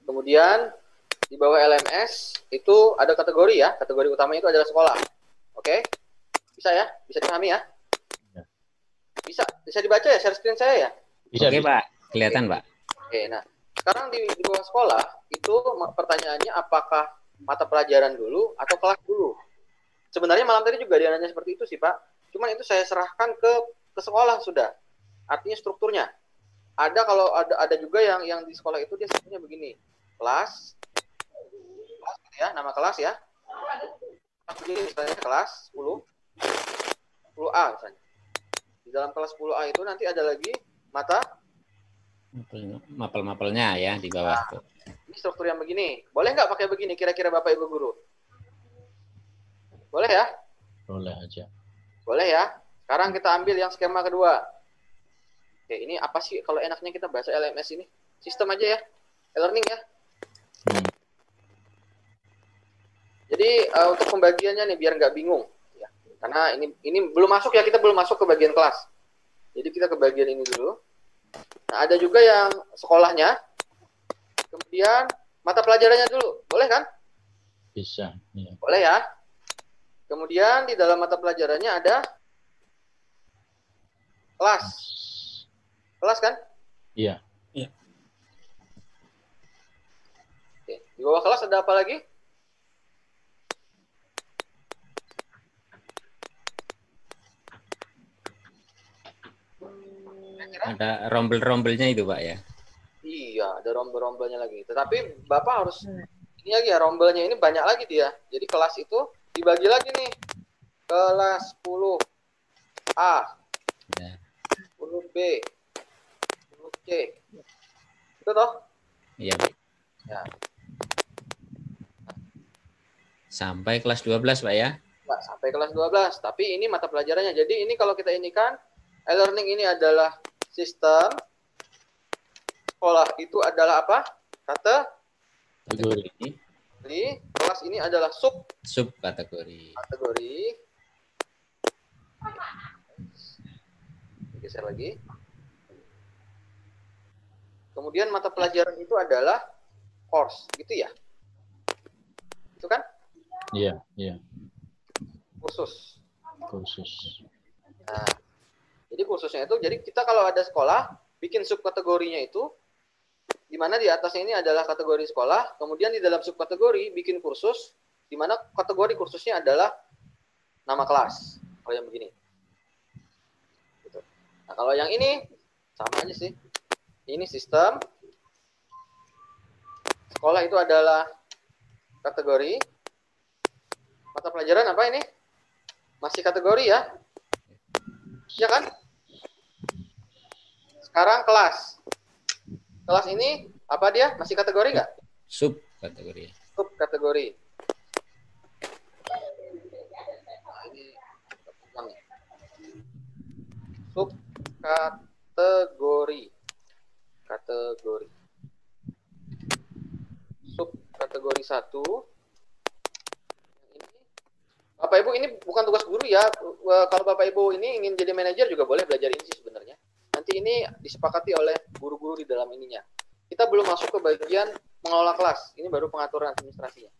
Kemudian di bawah LMS itu ada kategori ya. Kategori utamanya itu adalah sekolah. Oke? Bisa ya? Bisa dipahami ya? Bisa dibaca ya share screen saya ya? Bisa, Oke bisa. Pak, kelihatan Pak. Oke, nah sekarang di bawah sekolah itu pertanyaannya apakah mata pelajaran dulu atau kelas dulu? Sebenarnya malam tadi juga dia nanya seperti itu sih Pak. Cuman itu saya serahkan ke sekolah sudah. Artinya strukturnya. Kalau ada juga yang di sekolah itu dia sebutnya begini. Kelas ya, nama kelas ya. Begini misalnya kelas 10A misalnya. Di dalam kelas 10A itu nanti ada lagi mata. Mapel-mapelnya ya di bawah tuh. Ini struktur yang begini. Boleh nggak pakai begini kira-kira Bapak Ibu Guru? Boleh ya? Boleh aja. Boleh ya? Sekarang kita ambil yang skema kedua. Oke, ini apa sih kalau enaknya kita bahasa LMS ini? Sistem aja ya. E-learning ya. Jadi untuk pembagiannya nih biar nggak bingung ya. Karena ini belum masuk ya, kita belum masuk ke bagian kelas. Jadi kita ke bagian ini dulu. Nah, ada juga yang sekolahnya. Kemudian mata pelajarannya dulu. Boleh kan? Bisa. Ya. Boleh ya. Kemudian di dalam mata pelajarannya ada kelas. Kelas kan? Iya. Oke. Di bawah kelas ada apa lagi? Ada rombel-rombelnya itu Pak ya. Iya, ada rombel-rombelnya lagi. Tetapi Bapak harus ini lagi ya, rombelnya ini banyak lagi dia. Jadi kelas itu dibagi lagi nih. Kelas 10A, Ya. 10B, 10C. Itu toh? Iya Pak. Ya. Sampai kelas 12 Pak ya. Nggak sampai kelas 12. Tapi ini mata pelajarannya. Jadi ini kalau kita inikan, e-learning ini adalah sistem. Sekolah itu adalah apa? Kategori. Jadi kelas ini adalah Subkategori. kategori. Geser lagi. Kemudian mata pelajaran itu adalah course, gitu ya? Itu kan? Iya, iya. Kursus. Kursus. Nah, jadi kursusnya itu, jadi kita kalau ada sekolah, bikin subkategorinya itu, di mana di atasnya ini adalah kategori sekolah, kemudian di dalam subkategori bikin kursus, di mana kategori kursusnya adalah nama kelas. Kalau yang begini. Gitu. Nah, kalau yang ini, sama aja sih. Ini sistem. Sekolah itu adalah kategori. Mata pelajaran apa ini? Masih kategori ya? Iya kan? Sekarang kelas. Kelas ini apa dia? Masih kategori nggak? Subkategori. Subkategori. Nah, ini subkategori. Kategori. Subkategori 1. Bapak Ibu ini bukan tugas guru ya. Kalau Bapak Ibu ini ingin jadi manajer juga boleh belajar ini sih sebenarnya. Nanti ini disepakati oleh guru-guru di dalam ininya. Kita belum masuk ke bagian mengelola kelas. Ini baru pengaturan administrasinya.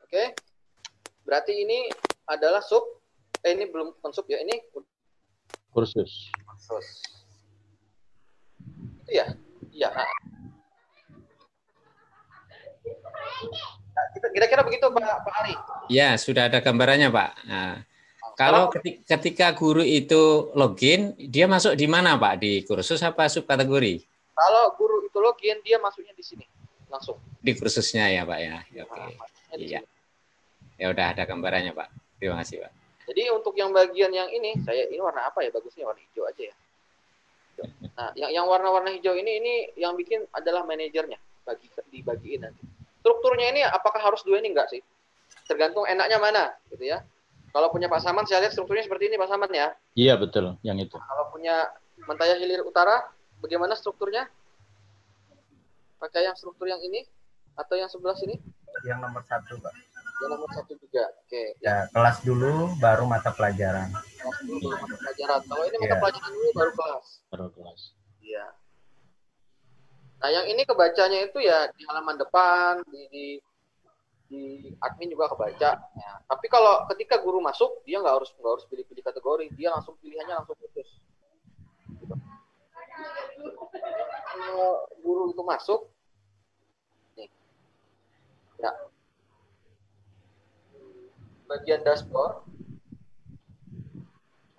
Oke. Berarti ini adalah ini belum bukan sub ya. Ini Kursus. kursus. Itu ya? Iya. Nah, kira-kira begitu Pak Ari. Ya, sudah ada gambarannya Pak. Nah, kalau ketika guru itu login, dia masuk di mana Pak? Di kursus apa subkategori? Kalau guru itu login, dia masuknya di sini langsung. Di kursusnya ya Pak ya. Oke. Nah, Iya. Ya udah ada gambarannya Pak. Terima kasih Pak. Jadi untuk yang bagian yang ini, ini warna apa ya? Bagusnya warna hijau aja ya. Nah, yang warna-warna hijau ini yang bikin adalah manajernya, dibagiin nanti. Strukturnya ini apakah harus dua ini enggak sih? Tergantung enaknya mana, gitu ya. Kalau punya Pak Saman, saya lihat strukturnya seperti ini Pak Saman ya. Iya betul, yang itu. Kalau punya Mentaya Hilir Utara, bagaimana strukturnya? Pakai yang struktur yang ini atau yang sebelah sini? Yang nomor 1 Pak. Yang nomor 1 juga. Oke. Ya, kelas dulu baru mata pelajaran. Kelas dulu baru mata pelajaran. Kalau ini mata pelajaran dulu baru kelas. Baru kelas. Iya. Nah, yang ini kebacanya itu ya di halaman depan, di admin juga kebaca. Ya. Tapi kalau ketika guru masuk, dia nggak harus pilih-pilih kategori, dia langsung pilihannya langsung khusus. Gitu. Kalau guru itu masuk, nih, ya, bagian dashboard.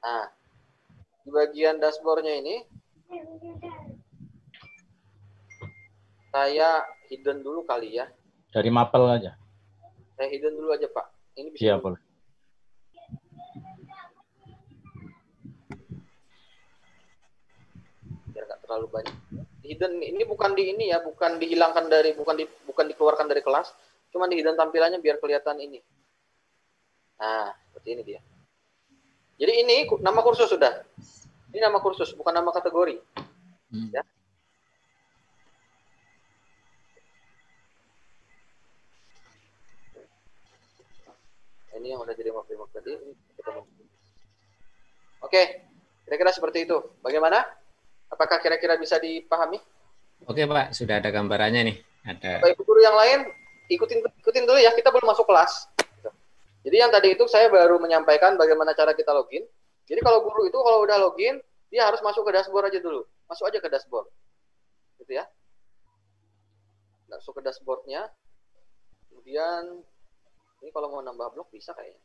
Nah, di bagian dashboardnya ini, saya hidden dulu kali ya. Dari mapel aja. Saya hidden dulu aja Pak. Ini bisa Siap, boleh. biar nggak terlalu banyak. Hidden ini bukan di ini ya, bukan dihilangkan dari, bukan dikeluarkan dari kelas, cuma di hidden tampilannya biar kelihatan ini. Nah, seperti ini dia. Jadi ini nama kursus sudah. Ini nama kursus, bukan nama kategori. Ya. Ini yang udah jadi remote tadi. Oke, kira-kira seperti itu. Bagaimana? Apakah kira-kira bisa dipahami? Oke Pak, sudah ada gambarannya nih. Ada. Baik, guru yang lain ikutin dulu ya. Kita belum masuk kelas. Jadi yang tadi itu saya baru menyampaikan bagaimana cara kita login. Jadi kalau guru itu kalau udah login, dia harus masuk ke dashboard aja dulu. Masuk aja ke dashboard. Gitu ya. Masuk ke dashboardnya. Kemudian ini kalau mau nambah blok bisa kayaknya.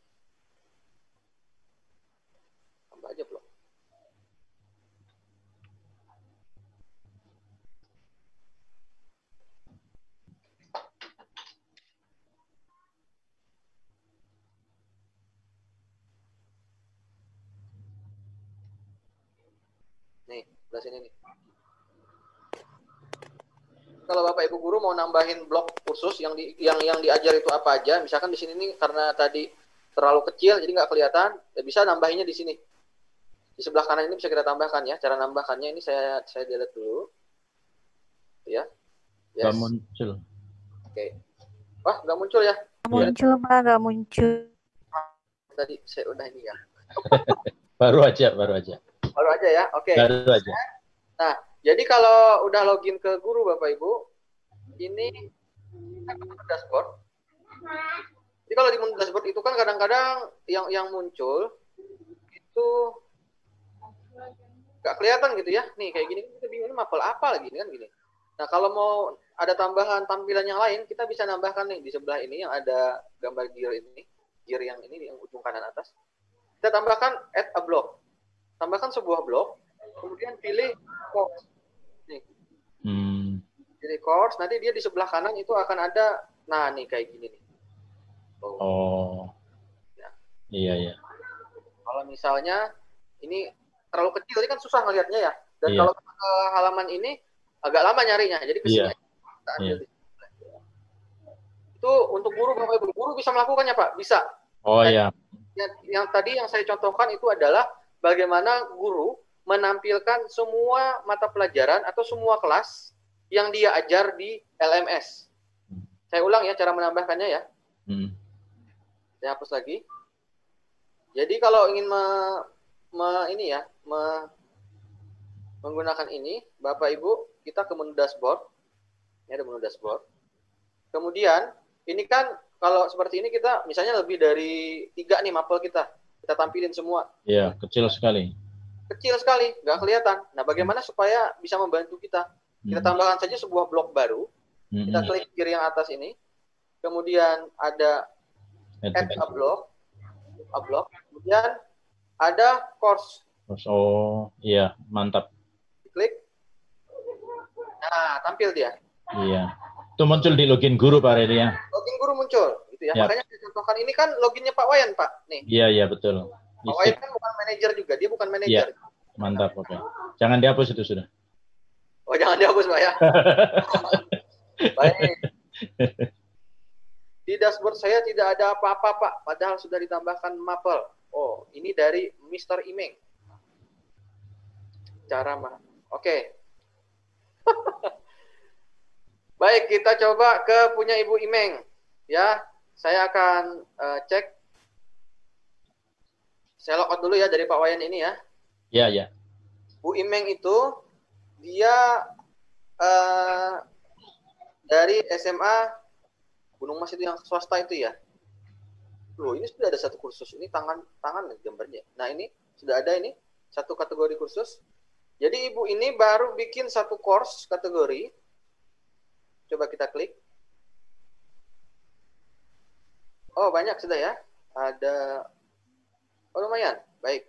Tambah aja blok. Nih, sebelah sini nih. Kalau Bapak Ibu guru mau nambahin blok kursus yang diajar itu apa aja, misalkan di sini nih karena tadi terlalu kecil jadi nggak kelihatan, ya bisa nambahinnya di sini. Di sebelah kanan ini bisa kita tambahkan ya. Cara nambahkannya ini saya delete dulu. Ya. Yes. Nggak muncul. Oke. Wah, nggak muncul ya? Muncul, Pak, nggak muncul. Tadi saya udah ini ya. Baru aja. Baru aja ya. Oke. Baru aja. Nah, jadi kalau udah login ke guru Bapak Ibu, ini kita ke dashboard. Jadi kalau di dashboard itu kan kadang-kadang yang muncul itu nggak kelihatan gitu ya. Nih kayak gini kita bingung ini mapel apa lagi kan gini. Nah, kalau mau ada tambahan tampilan yang lain, kita bisa nambahkan nih di sebelah ini yang ada gambar gear ini, gear yang ini yang ujung kanan atas. Kita tambahkan add a block. Tambahkan sebuah blok, kemudian pilih course. Nih. Pilih course, nanti dia di sebelah kanan itu akan ada, nah nih kayak gini nih. Oh. Ya. Iya. Kalau misalnya ini terlalu kecil, ini kan susah ngelihatnya ya. Dan Iya. kalau ke halaman ini agak lama nyarinya, jadi kesini. Iya. Kita ambil. Itu untuk guru, Bapak Ibu. Guru bisa melakukannya, Pak? Bisa. Oh iya. Yang tadi yang saya contohkan itu adalah bagaimana guru menampilkan semua mata pelajaran atau semua kelas yang dia ajar di LMS. Saya ulang ya cara menambahkannya ya. Saya hapus lagi. Jadi kalau ingin menggunakan ini, Bapak Ibu, kita ke menu dashboard. Ini ada menu dashboard. Kemudian ini kan kalau seperti ini kita misalnya lebih dari 3 nih mapel kita tampilin semua. Iya, kecil sekali. Kecil sekali, nggak kelihatan. Nah, bagaimana supaya bisa membantu kita? Kita tambahkan saja sebuah blok baru. Kita klik kiri yang atas ini. Kemudian ada add a block. Kemudian ada course. Oh, iya, mantap. Klik. Nah, tampil dia. Iya. Itu muncul di login guru Pak Redi ya. Login guru muncul, gitu ya. Yap. Makanya saya contohkan ini kan loginnya Pak Wayan, Pak. Nih. Iya, betul. Pak Wayan kan bukan manajer juga, dia bukan manajer. Iya. Mantap, oke. Jangan dihapus itu sudah. Oh, jangan dihapus, Pak ya. Baik. Di dashboard saya tidak ada apa-apa, Pak. Padahal sudah ditambahkan mapel. Oh, ini dari Mr. Imeng. Oke. Baik, kita coba ke punya Ibu Imeng. Ya, saya akan cek. Saya logout dulu ya dari Pak Wayan ini ya. Iya. Bu Imeng itu dia dari SMA Gunung Mas itu yang swasta itu ya. Loh, ini sudah ada satu kursus. Ini tangan gambarnya. Nah, ini sudah ada ini satu kategori kursus. Jadi Ibu ini baru bikin satu course kategori. Coba kita klik. Oh, banyak sudah ya. Ada lumayan. Baik.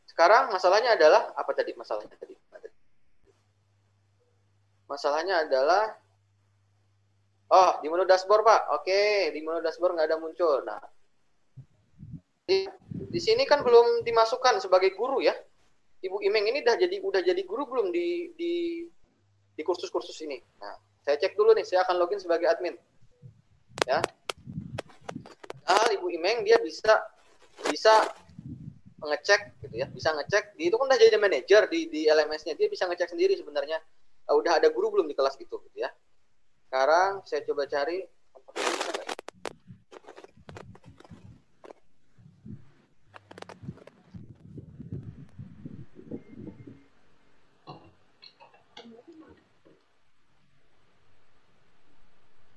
Sekarang masalahnya adalah apa tadi masalahnya tadi? Masalahnya adalah di menu dashboard, Pak. Oke, di menu dashboard nggak ada muncul. Nah, Di sini kan belum dimasukkan sebagai guru ya. Ibu Imeng ini udah jadi guru belum di kursus-kursus ini. Nah, saya cek dulu nih, saya akan login sebagai admin. Ya. Ibu Imeng dia bisa ngecek gitu ya, bisa ngecek. Itu kan udah jadi manajer di LMS-nya, dia bisa ngecek sendiri sebenarnya udah ada guru belum di kelas itu gitu ya. Sekarang saya coba cari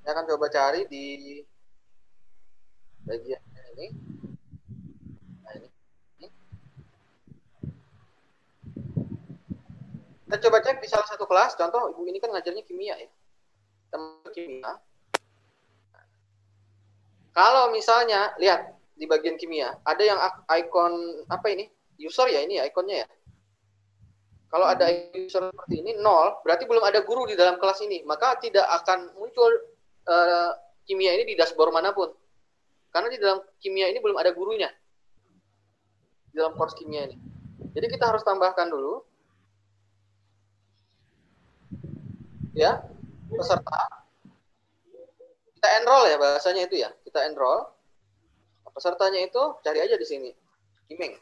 saya akan coba cari di bagian ini. Nah, ini. Kita coba cek di salah satu kelas. Contoh, ibu ini kan ngajarnya kimia ya. Teman kimia. Kalau misalnya lihat di bagian kimia ada yang icon apa ini? User ya ini ya ikonnya ya. Kalau ada user seperti ini 0, berarti belum ada guru di dalam kelas ini. Maka tidak akan muncul kimia ini di dashboard manapun. Karena di dalam kimia ini belum ada gurunya. Di dalam course kimia ini. Jadi kita harus tambahkan dulu. Ya, peserta. Kita enroll ya bahasanya itu ya. Kita enroll. Pesertanya itu cari aja di sini. Imeng.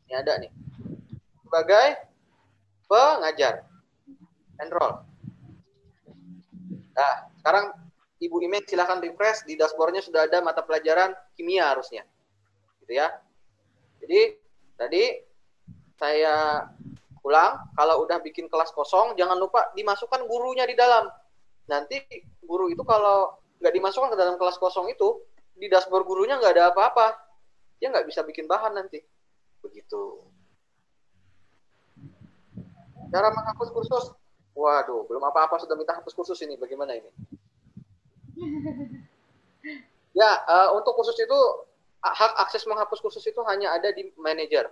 Ini ada nih. Sebagai pengajar. Enroll. Nah, sekarang Ibu Imeng silahkan refresh, di dashboardnya sudah ada mata pelajaran kimia harusnya. Gitu ya. Jadi, tadi saya ulang, kalau udah bikin kelas kosong, jangan lupa dimasukkan gurunya di dalam. Nanti guru itu kalau nggak dimasukkan ke dalam kelas kosong itu, di dashboard gurunya nggak ada apa-apa. Dia nggak bisa bikin bahan nanti. Begitu. Cara menghapus kursus. Waduh, belum apa-apa sudah minta hapus kursus ini. Bagaimana ini? Ya, untuk kursus itu hak akses menghapus kursus itu hanya ada di manajer.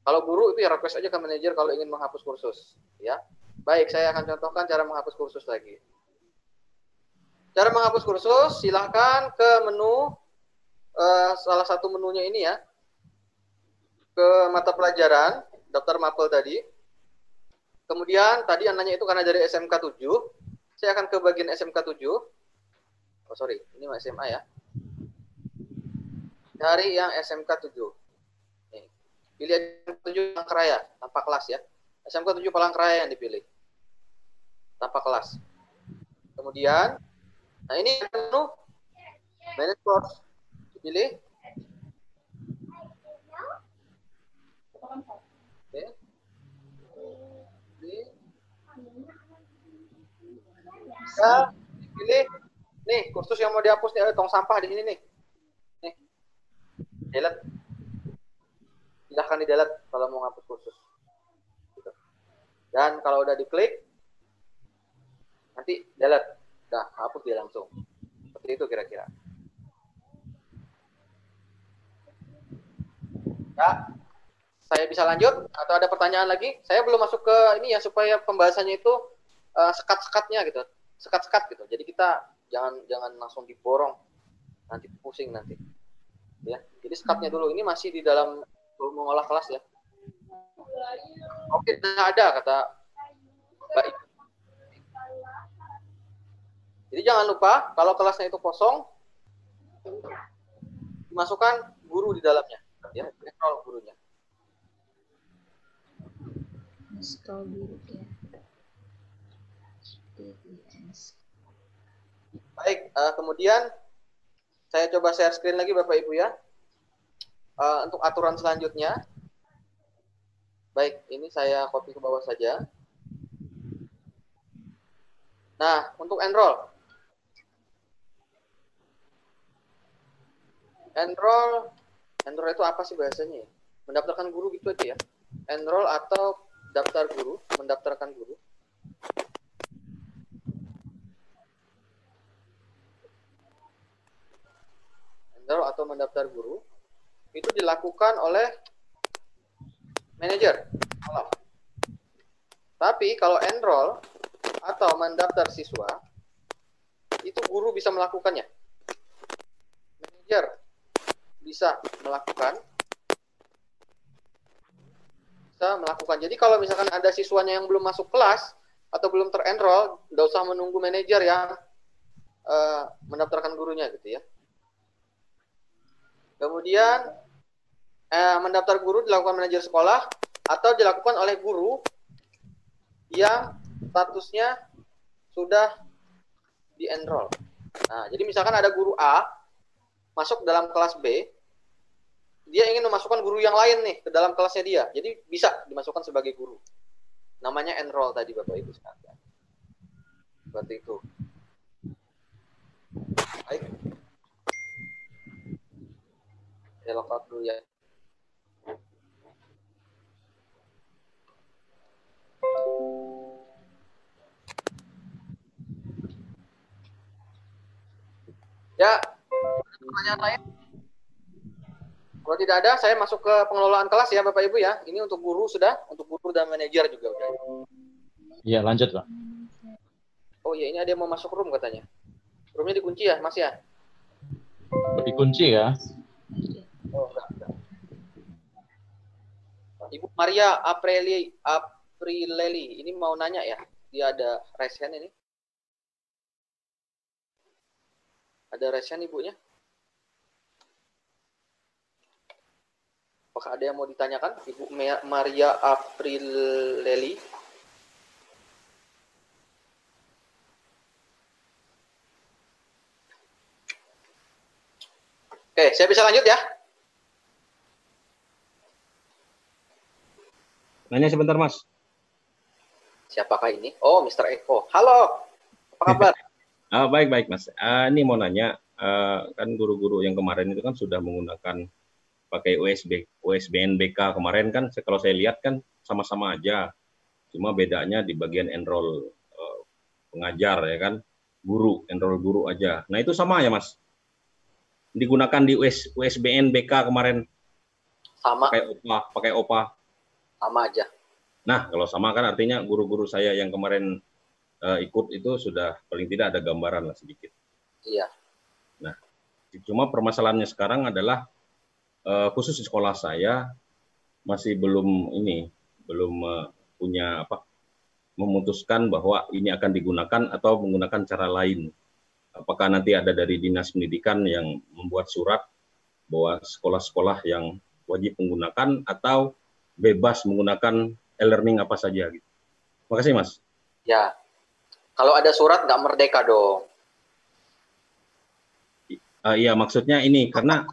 Kalau guru itu ya request aja ke manajer kalau ingin menghapus kursus, ya. Baik, saya akan contohkan cara menghapus kursus lagi. Cara menghapus kursus, silahkan ke menu salah satu menunya ini ya. Ke mata pelajaran, daftar mapel tadi. Kemudian tadi anaknya itu karena dari SMK 7, saya akan ke bagian SMK 7. Oh sorry, ini SMA ya. Dari yang SMK 7. Nih. Pilih SMK 7 Palangkaraya, tanpa kelas ya. SMK 7 Palangkaraya yang dipilih. Tanpa kelas. Kemudian, nah ini menu manage course. Dipilih. Oke. Ya, dipilih. Nih, kursus yang mau dihapus nih, ada tong sampah di sini nih. Nih. Delete. Silahkan di delete kalau mau ngapus kursus. Gitu. Dan kalau udah diklik, nanti delete. Udah, hapus dia langsung. Seperti itu kira-kira. Ya, saya bisa lanjut atau ada pertanyaan lagi? Saya belum masuk ke ini ya supaya pembahasannya itu sekat-sekatnya gitu. Sekat-sekat gitu. Jadi kita jangan langsung diborong. Nanti pusing nanti. Ya. Jadi sekatnya dulu. Ini masih di dalam mengolah kelas ya. Oke, ada kata Mbak Ibu. Jadi jangan lupa kalau kelasnya itu kosong, dimasukkan guru di dalamnya, ya, enroll gurunya. Install dulu ya. Baik, kemudian saya coba share screen lagi Bapak Ibu ya. Untuk aturan selanjutnya. Baik, ini saya copy ke bawah saja. Nah, untuk enroll. Enroll itu apa sih bahasanya? Mendaftarkan guru gitu aja ya. Enroll atau daftar guru, mendaftarkan guru. Enroll atau mendaftar guru itu dilakukan oleh manajer. Tapi kalau enroll atau mendaftar siswa itu guru bisa melakukannya. Manajer bisa melakukan. Jadi kalau misalkan ada siswanya yang belum masuk kelas atau belum terenroll, nggak usah menunggu manajer yang mendaftarkan gurunya gitu ya. Kemudian mendaftar guru dilakukan manajer sekolah atau dilakukan oleh guru yang statusnya sudah di-enroll. Nah, jadi misalkan ada guru A masuk dalam kelas B, dia ingin memasukkan guru yang lain nih ke dalam kelasnya dia. Jadi bisa dimasukkan sebagai guru. Namanya enroll tadi Bapak Ibu sekalian. Seperti itu. Baik. Ya, lockout dulu ya. Ya, pertanyaan lain? Kalau tidak ada, saya masuk ke pengelolaan kelas ya Bapak Ibu ya. Ini untuk guru sudah, untuk guru dan manajer juga udah. Iya, lanjut Pak. Oh iya, ini ada yang mau masuk room katanya. Roomnya dikunci ya, Mas ya? Dikunci ya. Oh, enggak. Ibu Maria Aprileli, ini mau nanya ya. Dia ada raise hand ini. Ada raise hand ibunya? Apakah ada yang mau ditanyakan? Ibu Maria Aprileli. Oke, saya bisa lanjut ya? Nanya sebentar, Mas. Siapakah ini? Oh, Mr. Eko. Halo, apa kabar? Baik, Mas. Ini mau nanya, kan guru-guru yang kemarin itu kan sudah menggunakan pakai USBN-BK kemarin kan, kalau saya lihat kan sama-sama aja. Cuma bedanya di bagian enroll pengajar ya kan, enroll guru aja. Nah itu sama ya Mas? Digunakan di USBN-BK kemarin? Sama. Pakai OPA? Sama aja. Nah, kalau sama kan artinya guru-guru saya yang kemarin ikut itu sudah paling tidak ada gambaran lah sedikit. Iya. Nah, cuma permasalahannya sekarang adalah khusus di sekolah saya masih belum punya memutuskan bahwa ini akan digunakan atau menggunakan cara lain. Apakah nanti ada dari Dinas Pendidikan yang membuat surat bahwa sekolah-sekolah yang wajib menggunakan atau bebas menggunakan e-learning apa saja gitu. Terima kasih Mas. Ya, kalau ada surat nggak merdeka dong. Iya maksudnya ini karena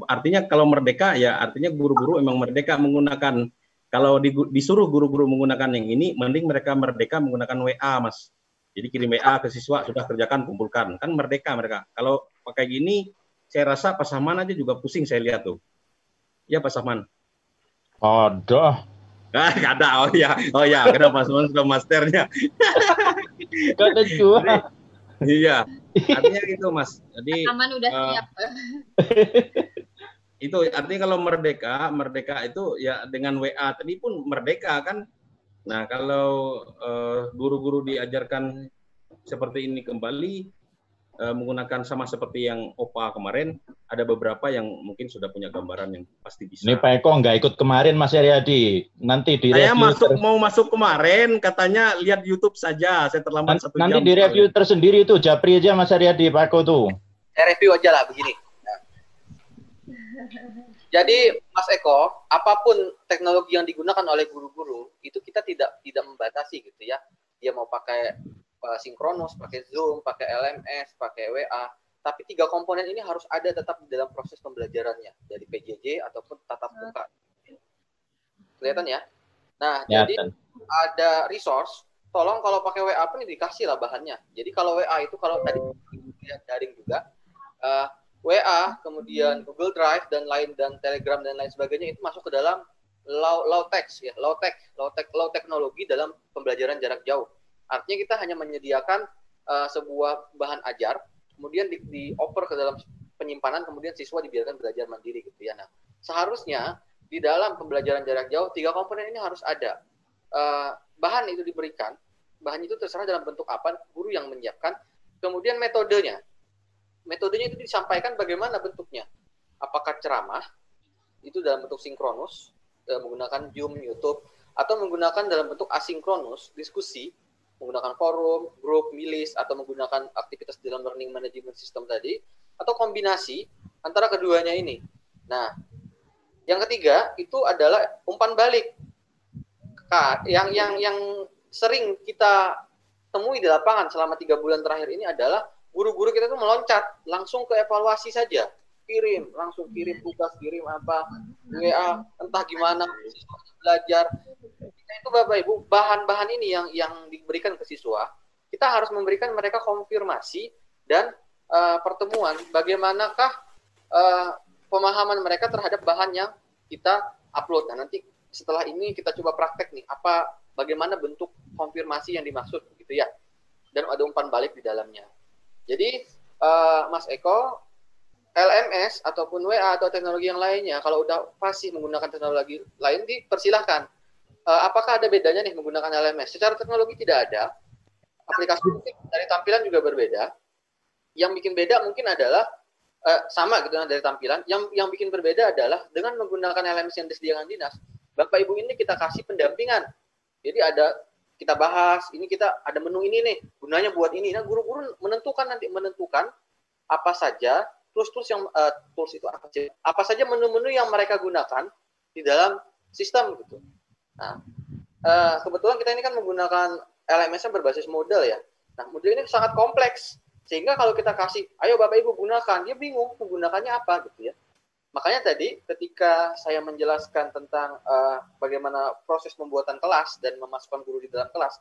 artinya kalau merdeka ya artinya guru-guru emang merdeka menggunakan, kalau disuruh guru-guru menggunakan yang ini mending mereka merdeka menggunakan WA Mas. Jadi kirim WA ke siswa, sudah kerjakan kumpulkan, kan merdeka mereka. Kalau pakai gini saya rasa Pak Sahman aja juga pusing saya lihat tuh. Ya Pak Sahman. Ada. Nggak ada. Oh ya, kenapa Sahman sudah masternya? Gak ada juga. Iya, artinya itu Mas. Jadi Aman udah siap. Itu artinya kalau merdeka itu ya dengan WA tadi pun merdeka kan. Nah kalau guru-guru diajarkan seperti ini kembali menggunakan sama seperti yang OPA kemarin, ada beberapa yang mungkin sudah punya gambaran yang pasti bisa. Ini Pak Eko nggak ikut kemarin Mas Aryadi. Nanti di saya review mau masuk kemarin, katanya lihat YouTube saja. Saya terlambat 1 jam. Nanti di review tersendiri itu Japri aja Mas Aryadi, Pak Eko tuh. Saya review aja lah begini. Nah. Jadi Mas Eko, apapun teknologi yang digunakan oleh guru-guru itu kita tidak membatasi gitu ya. Dia mau pakai sinkronus, pakai Zoom, pakai LMS, pakai WA. Tapi 3 komponen ini harus ada tetap di dalam proses pembelajarannya dari PJJ ataupun tatap muka. Kelihatan ya? Nah, jadi ada resource. Tolong kalau pakai WA pun dikasih lah bahannya. Jadi kalau WA itu kalau tadi lihat daring juga, WA, kemudian Google Drive dan Telegram dan lain sebagainya itu masuk ke dalam low teknologi dalam pembelajaran jarak jauh. Artinya kita hanya menyediakan sebuah bahan ajar, kemudian dioper ke dalam penyimpanan, kemudian siswa dibiarkan belajar mandiri gitu ya. Nah, seharusnya di dalam pembelajaran jarak jauh 3 komponen ini harus ada. Bahan itu diberikan, bahan itu terserah dalam bentuk apa, guru yang menyiapkan, kemudian metodenya itu disampaikan bagaimana bentuknya. apakah ceramah itu dalam bentuk sinkronus, menggunakan Zoom, YouTube, atau menggunakan dalam bentuk asinkronus, diskusi, menggunakan forum, grup, milis, atau menggunakan aktivitas dalam learning management system tadi, atau kombinasi antara keduanya ini. Nah, yang ketiga itu adalah umpan balik. Yang sering kita temui di lapangan selama 3 bulan terakhir ini adalah guru-guru kita tuh meloncat langsung ke evaluasi saja. Langsung kirim tugas, kirim apa, WA, entah gimana, belajar. Itu Bapak Ibu, bahan-bahan ini yang diberikan ke siswa, kita harus memberikan mereka konfirmasi dan pertemuan bagaimanakah pemahaman mereka terhadap bahan yang kita upload. Nah, nanti setelah ini kita coba praktek nih, bagaimana bentuk konfirmasi yang dimaksud gitu ya. Dan ada umpan balik di dalamnya. Jadi Mas Eko, LMS ataupun WA atau teknologi yang lainnya, kalau udah pasti menggunakan teknologi lain, dipersilahkan. Apakah ada bedanya nih menggunakan LMS? Secara teknologi tidak ada. Aplikasi dari tampilan juga berbeda. Yang bikin beda mungkin adalah sama gitu dari tampilan. Yang bikin berbeda adalah dengan menggunakan LMS yang disediakan dinas, Bapak Ibu ini kita kasih pendampingan. Jadi kita bahas, ini kita ada menu ini nih, gunanya buat ini. Nah, guru-guru menentukan apa saja tools itu apa saja menu-menu yang mereka gunakan di dalam sistem gitu. Nah, kebetulan kita ini kan menggunakan LMS yang berbasis model ya. Nah, model ini sangat kompleks sehingga kalau kita kasih, ayo Bapak Ibu gunakan, dia bingung menggunakannya apa gitu ya. Makanya tadi ketika saya menjelaskan tentang bagaimana proses pembuatan kelas dan memasukkan guru di dalam kelas,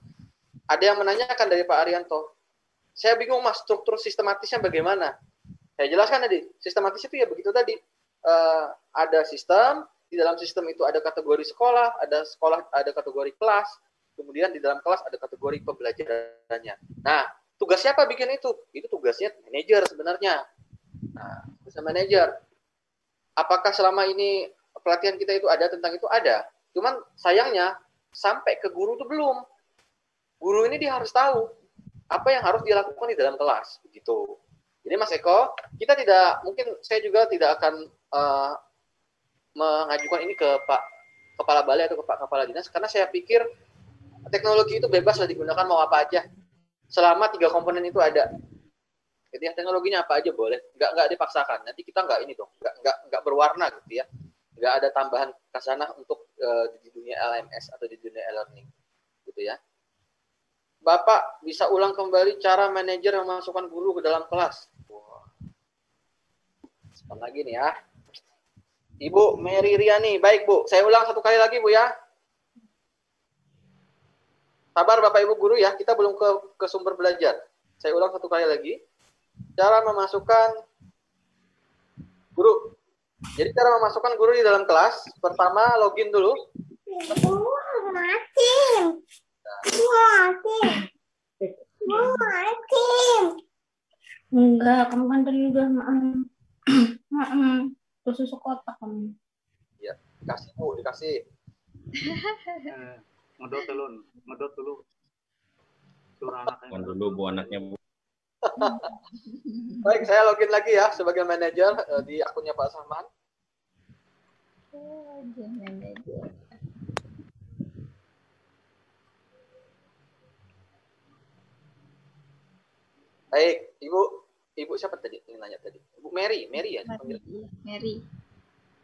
ada yang menanyakan dari Pak Arianto, saya bingung Mas, struktur sistematisnya bagaimana? Saya jelaskan tadi, sistematis itu ya begitu tadi. Ada sistem, di dalam sistem itu ada kategori sekolah, ada kategori kelas, kemudian di dalam kelas ada kategori pembelajarannya. Nah, tugas siapa bikin itu? Itu tugasnya manajer sebenarnya. Nah, tugasnya manajer. Apakah selama ini pelatihan kita itu ada tentang itu? Ada. Cuman sayangnya sampai ke guru itu belum. Guru ini dia harus tahu apa yang harus dilakukan di dalam kelas, begitu. Jadi Mas Eko, saya juga tidak akan mengajukan ini ke Pak Kepala Balai atau ke Pak Kepala Dinas, karena saya pikir teknologi itu bebas lah digunakan mau apa aja, selama 3 komponen itu ada. Jadi teknologinya apa aja boleh, nggak dipaksakan. Nanti kita nggak berwarna gitu ya, nggak ada tambahan kasanah untuk di dunia LMS atau di dunia e-learning, gitu ya. Bapak bisa ulang kembali cara manajer memasukkan guru ke dalam kelas. Wow. Sebentar lagi nih ya. Ibu Mary Riani, baik Bu. Saya ulang 1 kali lagi Bu ya. Sabar Bapak Ibu guru ya, kita belum ke sumber belajar. Saya ulang 1 kali lagi. Cara memasukkan guru. Jadi cara memasukkan guru di dalam kelas, pertama login dulu. Enggak, kamu kan tadi udah terus susu kotak kamu. Ya, dikasih Bu, dikasih. Ngedot dulu. Suruh anaknya. Dulu Bu anaknya Bu. Baik, saya login lagi ya sebagai manajer di akunnya Pak Sahman. Baik, Ibu siapa tadi? Yang nanya tadi. Ibu Mary ya? Mary.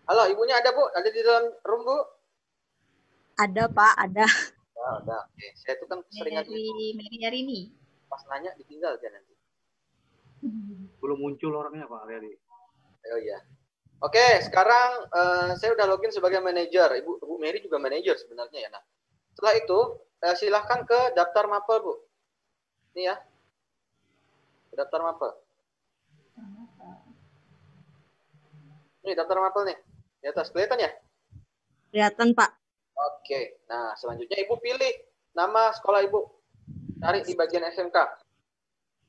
Halo, ibunya ada Bu? Ada di dalam room Bu? Ada Pak, ada. Oh, ada. Oke, saya itu kan seringan Mary hari ini. pas nanya ditinggal kan nanti. Belum muncul orangnya Pak Ari. Oh iya. Oke, sekarang saya udah login sebagai manajer. Ibu Mary juga manajer sebenarnya ya. Nah, setelah itu silahkan ke daftar mapel Bu. Ini ya. Daftar mapel. Ini daftar mapel nih. Di atas kelihatan ya? Kelihatan Pak. Oke. Nah, selanjutnya Ibu pilih nama sekolah Ibu. Cari di bagian SMK.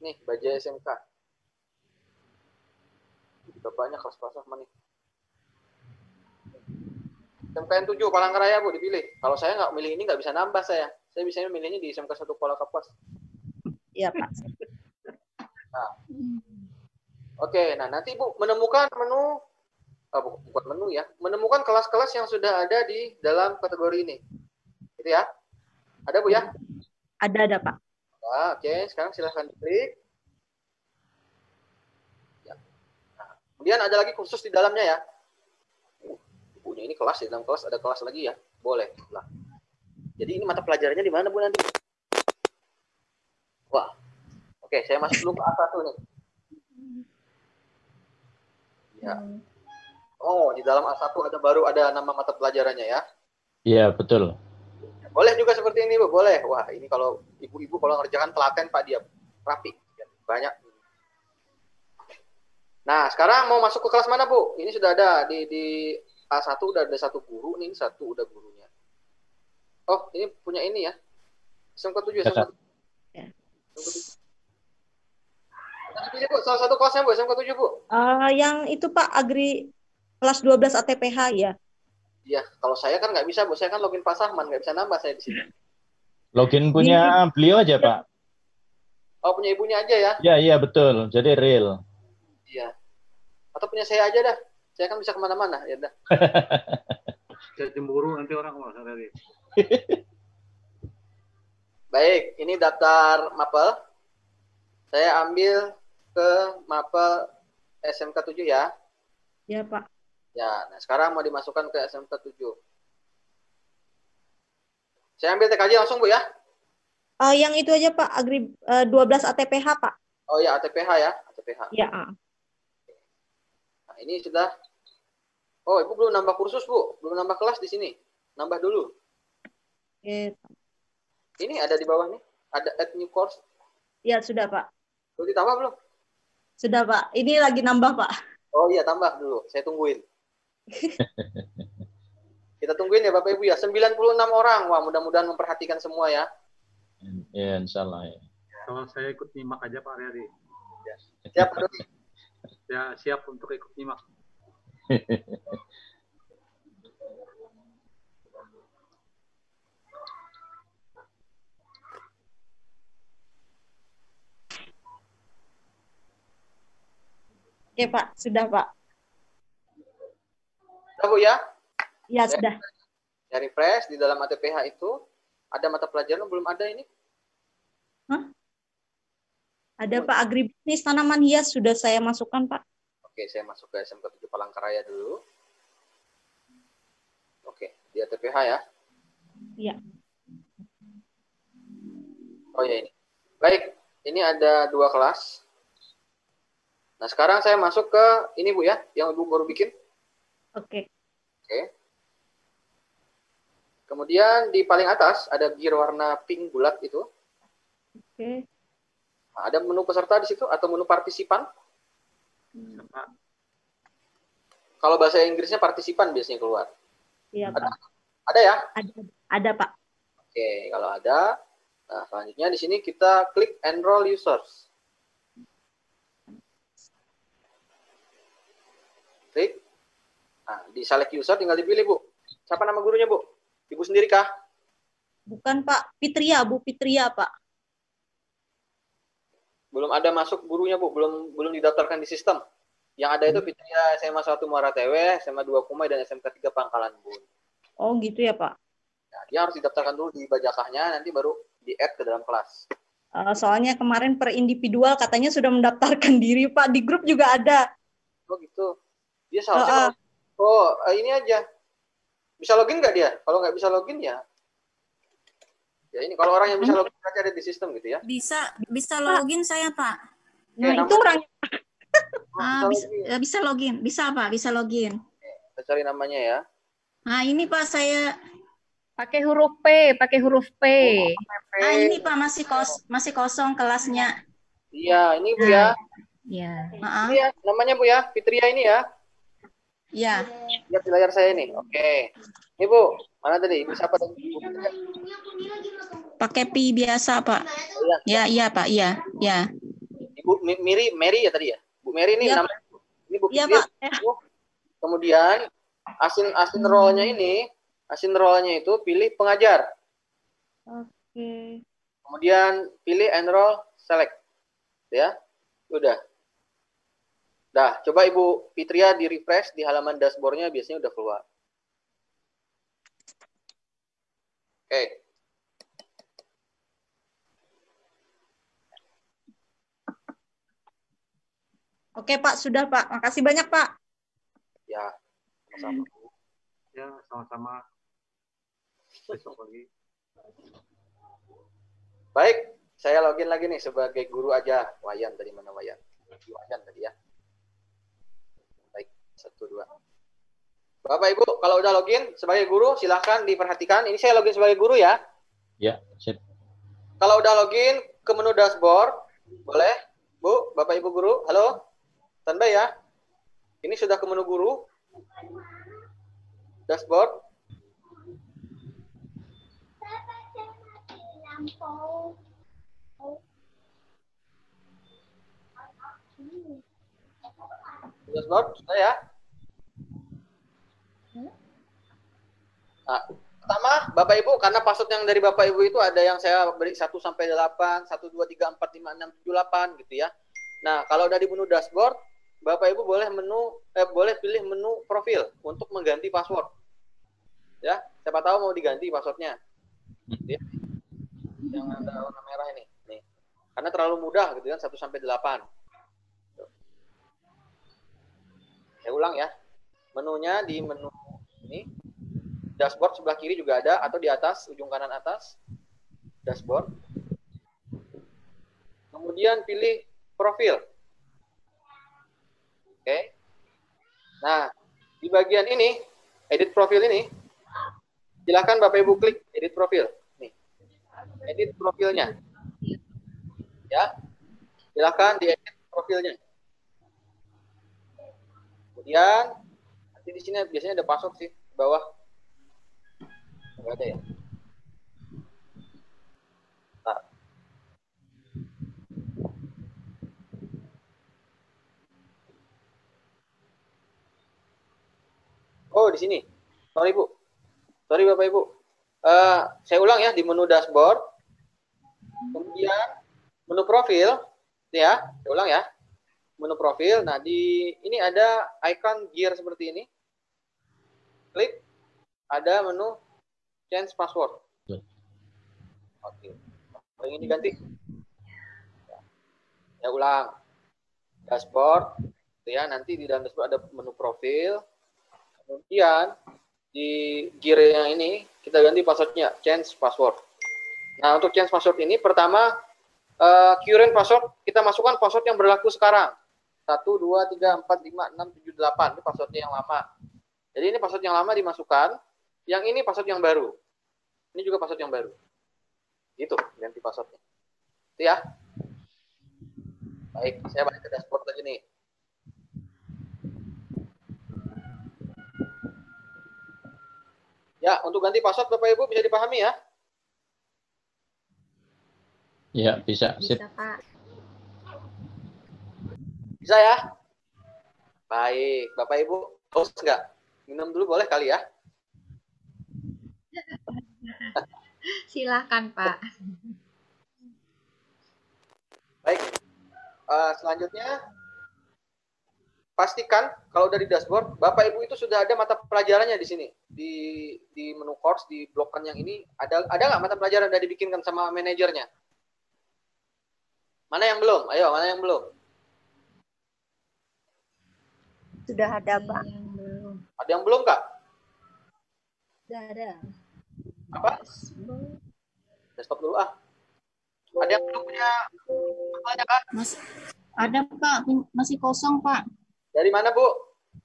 Nih, bagian SMK. Bapaknya kelas-kelas sama nih. SMKN 7 Palangkaraya Bu dipilih. Kalau saya nggak milih ini nggak bisa nambah saya. Saya biasanya milihnya di SMK 1 Kuala Kapuas. Iya Pak. Nah. Oke, nah nanti Ibu menemukan menu bukan menu ya, menemukan kelas-kelas yang sudah ada di dalam kategori ini. Gitu ya. Ada Bu ya? Ada Pak. Nah, oke, sekarang silahkan diklik. Ya. Nah, kemudian ada lagi kursus di dalamnya ya. Punya ini kelas, di dalam kelas ada kelas lagi ya. Boleh. Nah. Jadi ini mata pelajarannya di mana Bu nanti? Wah. Oke, saya masuk dulu ke A1 nih. Ya. Oh, di dalam A1 baru ada nama mata pelajarannya ya. Iya, betul. Boleh juga seperti ini, Bu. Boleh. Wah, ini kalau ibu-ibu kalau ngerjakan telaten Pak dia rapi. Banyak. Nah, sekarang mau masuk ke kelas mana, Bu? Ini sudah ada di A1 udah ada satu guru nih, satu udah gurunya. Oh, ini punya ini ya. SMK 7, SMK 7. Ya. Pilih, Bu, salah satu kelasnya, Bu, SMK 7, Bu. Yang itu Pak, Agri kelas 12 ATPH ya. Iya, kalau saya kan nggak bisa, Bu. Saya kan login Pak Sahman, nggak bisa nambah saya di sini. Login punya beliau aja, Pak. Oh, punya ibunya aja ya? Iya, iya, betul. Jadi real. Iya. Atau punya saya aja dah. Saya kan bisa kemana-mana. Ya dah. Saya cemburu nanti orang mau tadi. Baik, ini daftar mapel. Saya ambil ke mapel SMK 7 ya. Ya Pak. Ya, nah sekarang mau dimasukkan ke SMK 7. Saya ambil TKJ langsung, Bu ya? Yang itu aja Pak, Agri 12 ATPH Pak. Oh ya, ATPH ya, ATPH. Ya. Nah, ini sudah. Oh, Ibu belum nambah kursus, Bu. Belum nambah kelas di sini. Nambah dulu. Oke. Ini ada di bawah nih. Ada add new course. Ya, sudah Pak. Belum ditambah belum? Sudah Pak. Ini lagi nambah Pak. Oh iya, tambah dulu. Saya tungguin. Kita tungguin ya Bapak Ibu ya. 96 orang. Wah, mudah-mudahan memperhatikan semua ya. Ya, insya Allah. Ya. Kalau saya ikut nyimak aja Pak Riyadi. Ya. Siap, Pak Dodi? Ya, siap untuk ikut nyimak. Oke Pak, sudah Pak. Sudah Bu ya? Ya, sudah. Ya, refresh di dalam ATPH itu ada mata pelajaran belum ada ini? Hah? Ada Pak, agribisnis tanaman hias sudah saya masukkan Pak. Oke, saya masuk ke SMK 7 Palangkaraya dulu. Oke, di ATPH ya. Iya. Oh ya ini. Baik, ini ada 2 kelas. Nah, sekarang saya masuk ke ini Bu ya, yang Ibu baru bikin. Oke. Oke. Kemudian di paling atas ada gear warna pink bulat itu. Oke. Nah, ada menu peserta di situ atau menu partisipan? Kalau bahasa Inggrisnya partisipan biasanya keluar. Iya Pak. Ada ya? Ada Pak. Oke, kalau ada. Nah, selanjutnya di sini kita klik enroll users. Klik. Nah, di select user tinggal dipilih, Bu. Siapa nama gurunya, Bu? Ibu sendiri kah? Bukan Pak, Fitria, Bu Fitria Pak. Belum ada masuk gurunya, Bu. Belum didaftarkan di sistem. Yang ada itu Fitria SMA 1 Muara Tewe, SMA 2 Kumai, dan SMK 3 Pangkalan Bun. Oh gitu ya Pak. Nah, dia harus didaftarkan dulu di bajakahnya, nanti baru di-add ke dalam kelas. Soalnya kemarin per individual katanya sudah mendaftarkan diri Pak. Di grup juga ada. Oh gitu. Dia seharusnya ini aja. Bisa login nggak dia? Kalau nggak bisa login ya. Ya ini kalau orang yang bisa login berarti ada di sistem gitu ya. Bisa login saya Pak. Nah itu orang. Bisa login. Bisa Pak, bisa login. Kita cari namanya ya. Nah ini Pak saya pakai huruf P. Ah ini Pak masih kosong kelasnya. Iya ini Bu ya. Iya. Ini ya namanya Bu ya, Fitria ini ya. Iya. Lihat di layar saya ini. Oke. Ini Bu, mana tadi? Bisa apa tadi? Pakai pi biasa Pak. Oh, iya. Iya Pak, iya. Ibu Mary ya tadi ya? Bu Mary ini namanya. Ini Bu Iya Fitria. Pak. Kemudian asin role-nya ini, asin role-nya itu pilih pengajar. Oke. Kemudian pilih enroll select. Ya. Udah. Dah, coba Ibu Fitria di refresh di halaman dashboardnya biasanya udah keluar. Oke. Oke Pak, sudah Pak. Makasih banyak Pak. Ya, sama-sama. Ya, sama-sama. Besok pagi. Baik, saya login lagi nih sebagai guru aja. Wayan tadi mana Wayan? Wayan tadi ya. Baik, 1, 2. Bapak Ibu, kalau udah login sebagai guru silahkan diperhatikan. Ini saya login sebagai guru ya. Ya, sip. Kalau udah login ke menu dashboard, boleh? Bu, Bapak Ibu guru, halo? Standby ya. Ini sudah ke menu guru. Dashboard. Dashboard, sudah ya. Nah, pertama, Bapak Ibu, karena password yang dari Bapak Ibu itu ada yang saya beri 1 sampai 8, 1, 2, 3, 4, 5, 6, 7, 8 gitu ya. Nah, kalau udah di menu dashboard, Bapak Ibu boleh boleh pilih menu profil untuk mengganti password. Ya, siapa tahu mau diganti passwordnya. Ya. Yang ada warna merah ini. Nih. Karena terlalu mudah gitu kan, 1 sampai 8. Saya ulang ya. Menunya di menu ini. Dashboard sebelah kiri juga ada, atau di atas, ujung kanan atas. Dashboard. Kemudian pilih profil. Oke. Nah, di bagian ini, edit profil ini, silakan Bapak Ibu klik edit profil. Nih. Edit profilnya. Ya. Silakan diedit profilnya. Kemudian, nanti di sini biasanya ada password sih, di bawah. Nggak ada ya? Bentar. Oh, di sini. Sorry, Bu. Sorry, Bapak Ibu. Saya ulang ya, di menu dashboard. Kemudian, menu profil. Ya, saya ulang ya. Menu profil. Nah, di ini ada icon gear seperti ini. Klik. Ada menu change password. Oke. Yang ini diganti. Ya, ulang. Dashboard. Ya, nanti di dalam dashboard ada menu profil. Kemudian di gear yang ini kita ganti passwordnya, change password. Nah, untuk change password ini pertama current password kita masukkan password yang berlaku sekarang. 1, 2, 3, 4, 5, 6, 7, 8. Ini passwordnya yang lama. Jadi ini password yang lama dimasukkan. Yang ini password yang baru. Ini juga password yang baru. Gitu, ganti passwordnya. Itu ya. Baik, saya balik ke dashboard lagi nih. Ya, untuk ganti password Bapak Ibu bisa dipahami ya? Ya, bisa. Sip. Bisa, Pak. Bisa ya? Baik, Bapak Ibu, haus nggak? Minum dulu boleh kali ya? Silakan, Pak. Baik. Selanjutnya, pastikan kalau dari dashboard, Bapak Ibu itu sudah ada mata pelajarannya di sini. Di menu course, di blokan yang ini, ada nggak mata pelajaran yang dibikinkan sama manajernya? Mana yang belum? Ayo, mana yang belum? Sudah ada Pak. Ada yang belum, Kak? Sudah ada. Apa? Stop dulu ah. Ada yang belum punya apanya, Kak? Ada Pak, masih kosong Pak. Dari mana, Bu?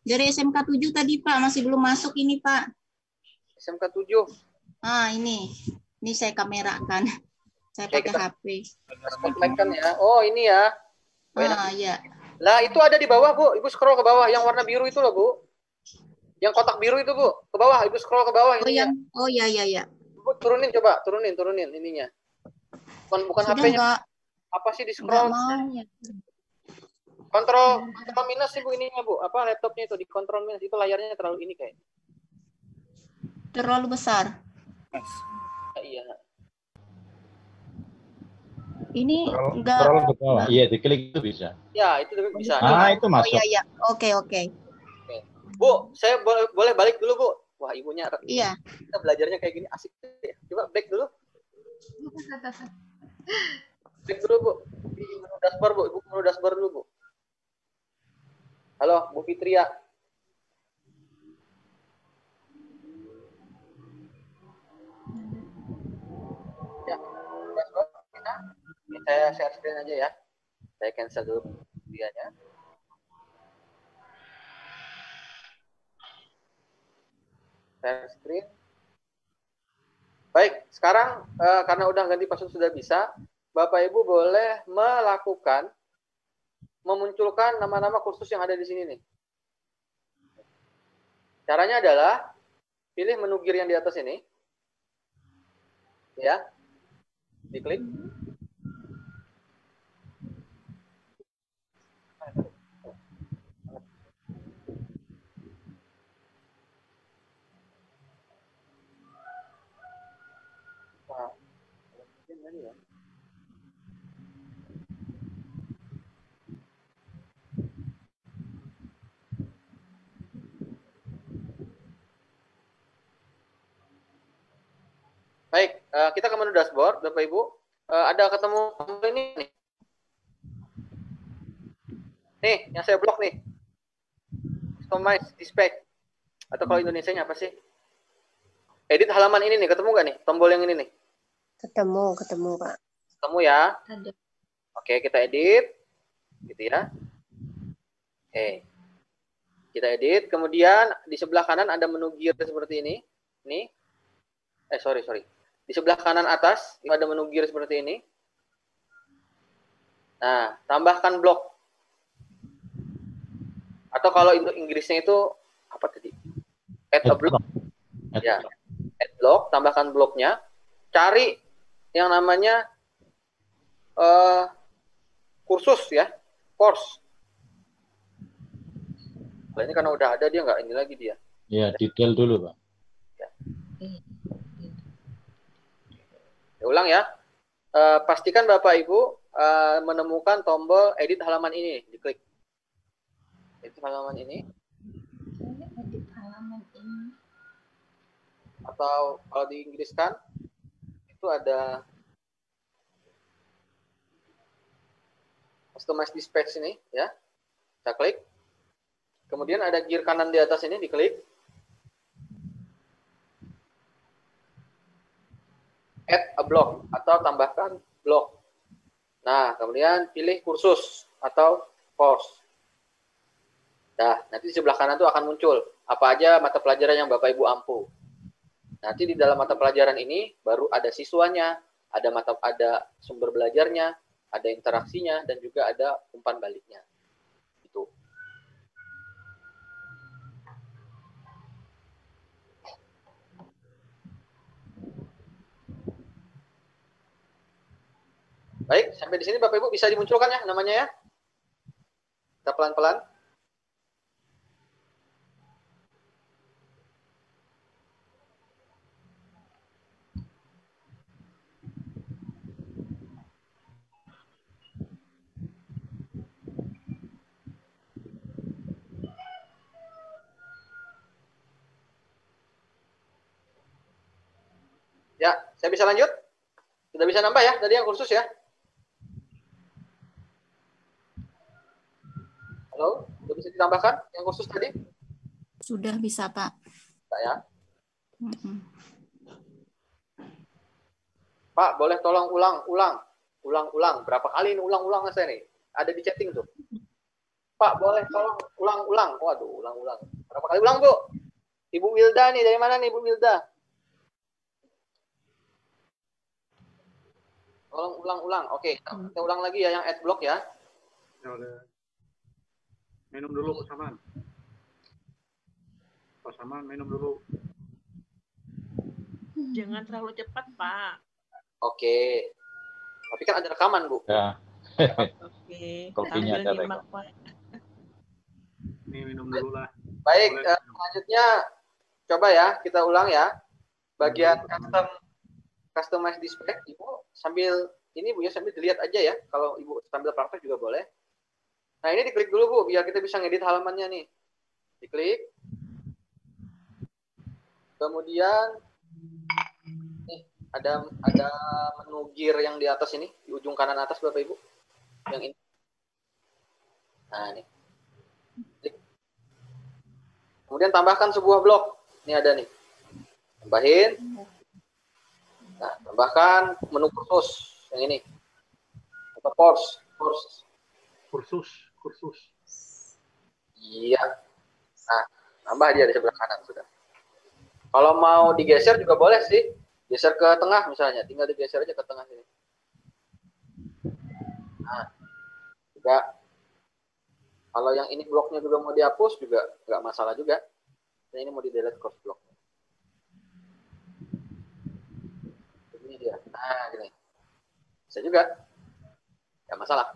Dari SMK 7 tadi Pak, masih belum masuk ini Pak. SMK 7. Ah ini saya kamerakan. Saya pakai HP. Spotlight kan ya. Oh ini ya. Iya. Lah itu ada di bawah Bu. Ibu scroll ke bawah yang warna biru itu loh Bu. Yang kotak biru itu Bu. Ke bawah. Ibu scroll ke bawah. Oh iya. Bu turunin coba. Turunin ininya. Bukan HP-nya. Apa sih di scroll? Kontrol minus sih Bu ininya Bu. Apa laptopnya itu di kontrol minus itu layarnya terlalu ini kayak. Terlalu besar. Iya. Ini enggak. Scroll ke bawah. Iya, diklik itu bisa. Ya, itu bisa. Ah, itu Oh masuk. iya ya. Oke. Bu, saya boleh balik dulu, Bu. Wah, ibunya. Iya. Kita belajarnya kayak gini asik ya. Coba back dulu. Back dulu, Bu. Di menu dashboard, Bu. Ibu menu dashboard dulu, Bu. Halo, Bu Fitria. Ya, dashboard kita. Ini saya share screen aja ya. Saya cancel dulu Fitrianya. Share screen. Baik, sekarang karena udah ganti password sudah bisa, Bapak Ibu boleh memunculkan nama-nama kursus yang ada di sini nih. Caranya adalah pilih menu gear yang di atas ini, ya, diklik. Nah, ya. Baik, kita ke menu dashboard, Bapak Ibu. Ada ketemu tombol ini nih. Nih, yang saya blok nih. Customize dispatch. Atau kalau Indonesianya apa sih? Edit halaman ini nih, ketemu nggak nih? Tombol yang ini nih. Ketemu, Pak. Ketemu ya? Ada. Oke, kita edit. Gitu ya. Oke. Kita edit. Kemudian di sebelah kanan ada menu gear seperti ini. Nih. Sorry. Di sebelah kanan atas ada menu gear seperti ini. Nah, tambahkan blok. Atau kalau untuk Inggrisnya itu apa tadi? Add a block. Ya, add block, tambahkan bloknya. Cari yang namanya kursus ya, course. Nah, ini karena udah ada dia nggak ini lagi dia. Ya, detail dulu, Pak. Ya. Ya, ulang ya. Pastikan Bapak Ibu menemukan tombol edit halaman ini, diklik. Edit halaman ini. Edit halaman ini. Atau kalau di Inggris kan itu ada customize dispatch ini ya. Kita klik. Kemudian ada gear kanan di atas ini, diklik. Add a block atau tambahkan blok. Nah, kemudian pilih kursus atau course. Nah, nanti di sebelah kanan itu akan muncul apa aja mata pelajaran yang Bapak Ibu ampu. Nanti di dalam mata pelajaran ini baru ada siswanya, ada sumber belajarnya, ada interaksinya, dan juga ada umpan baliknya. Itu. Baik, sampai di sini Bapak Ibu bisa dimunculkan ya namanya ya. Kita pelan-pelan. Ya, saya bisa lanjut? Sudah bisa nambah ya tadi yang kursus ya? Halo, sudah bisa ditambahkan yang kursus tadi? Sudah bisa, Pak. Bisa ya? Pak, boleh tolong ulang. Berapa kali ini ulang saya nih? Ada di chatting tuh. Pak, boleh tolong ulang. Waduh, ulang. Berapa kali ulang, Bu? Ibu Wilda nih, dari mana nih Ibu Wilda? Tolong ulang. Oke, kita ulang lagi ya yang add block ya. Ya udah. Minum dulu Pasaman. Pasaman minum dulu. Jangan terlalu cepat, Pak. Oke. Tapi kan ada rekaman, Bu. Ya. Oke. Kopinya ada nyimak, Pak. Nih minum dulu lah. Baik, selanjutnya coba ya kita ulang ya. Bagian customize display, Ibu sambil ini Bu ya sambil dilihat aja ya. Kalau Ibu sambil praktek juga boleh. Nah, ini diklik dulu Bu, biar kita bisa ngedit halamannya nih. Diklik. Kemudian nih ada menu gear yang di atas ini, di ujung kanan atas Bapak Ibu. Yang ini. Nah, ini. Klik. Kemudian tambahkan sebuah blok. Ini ada nih. Tambahin. Nah, tambahkan menu kursus yang ini. Atau course. Kursus. Iya. Nah, tambah dia di sebelah kanan sudah. Kalau mau digeser juga boleh sih. Geser ke tengah misalnya. Tinggal digeser aja ke tengah sini. Nah, juga. Kalau yang ini bloknya juga mau dihapus juga nggak masalah juga. Nah, ini mau di-delete course block. Ini dia. Nah, gini. Bisa juga. Nggak masalah.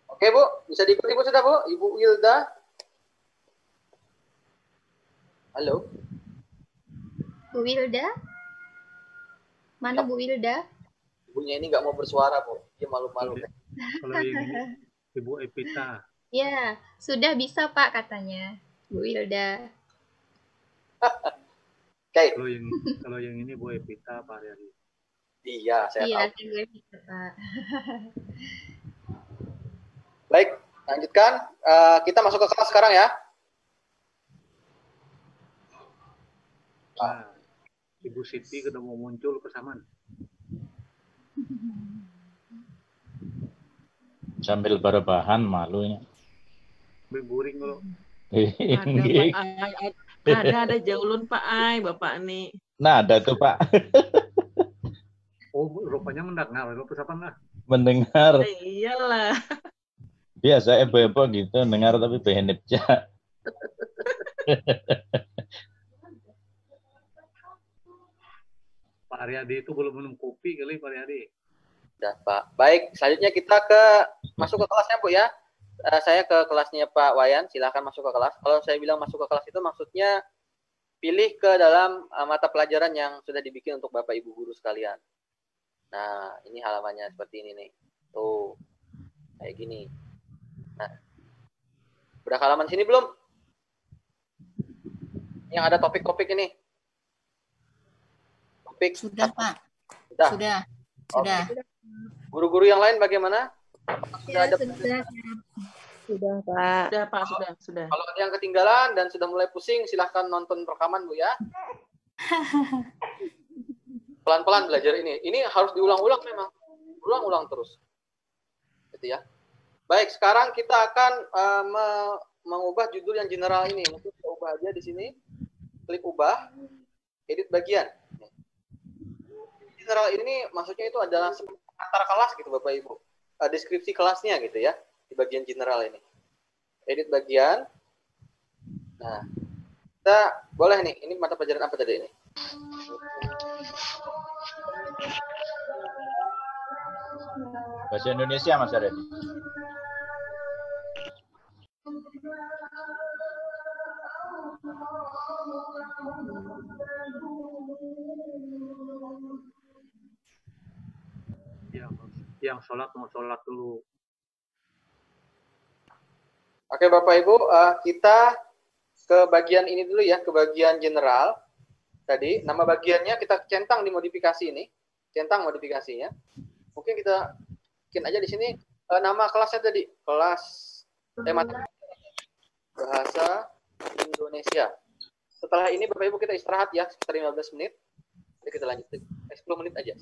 Oke, Bu. Bisa diikuti Bu sudah, Bu? Ibu Wilda. Halo. Bu Wilda? Mana Bu Wilda? Ibunya ini nggak mau bersuara, Bu. Dia malu-malu. Kalau yang ini Ibu Epita. Ya, sudah bisa Pak katanya. Bu Wilda. Oke. Kalau yang ini Bu Epita Pak Aryadi. Iya, saya Iya, tahu. saya bisa Pak. Baik, lanjutkan. Kita masuk ke kelas sekarang ya. Nah, Ibu Siti sudah mau muncul ke sana. Sambil berbahan malunya. Berguring kalau. Ada jaulun Pak Ai, Bapak nih. Nah, ada tuh Pak. Oh, rupanya mendengar. Lupa siapa nah? Mendengar. Iyalah. Biasa ibu-ibu gitu, dengar tapi behenip aja. Pak Aryadi itu belum minum kopi kali Pak Aryadi. Sudah, Pak. Baik, selanjutnya kita masuk ke kelasnya, Bu ya. Saya ke kelasnya Pak Wayan, silahkan masuk ke kelas. Kalau saya bilang masuk ke kelas itu maksudnya pilih ke dalam mata pelajaran yang sudah dibikin untuk Bapak Ibu guru sekalian. Nah, ini halamannya seperti ini nih. Tuh, kayak gini. Nah, udah ke halaman sini belum? Yang ada topik-topik ini. Topik. Sudah, Pak. Sudah. Sudah. Guru-guru yang lain bagaimana? Ya, Sudah ada Sudah, Pak. Sudah, Pak. Sudah. Kalau ada yang ketinggalan dan sudah mulai pusing, silahkan nonton rekaman, Bu ya. Pelan-pelan belajar ini. Ini harus diulang-ulang memang. Ulang-ulang terus. Gitu ya. Baik, sekarang kita akan mengubah judul yang general ini. Mungkin kita ubah aja di sini. Klik ubah. Edit bagian. General ini maksudnya itu adalah antara kelas gitu Bapak Ibu. Deskripsi kelasnya gitu ya. Di bagian general ini. Edit bagian. Nah, kita boleh nih. Ini mata pelajaran apa tadi ini? Bahasa Indonesia Mas Aryadi. Yang sholat mau sholat dulu. Oke Bapak Ibu, kita ke bagian ini dulu ya, ke bagian general. Tadi nama bagiannya kita centang di modifikasi ini, centang modifikasinya. Mungkin kita bikin aja di sini nama kelasnya tadi, kelas bahasa Indonesia. Setelah ini Bapak Ibu kita istirahat ya, sekitar 15 menit. Jadi kita lanjut, 10 menit aja.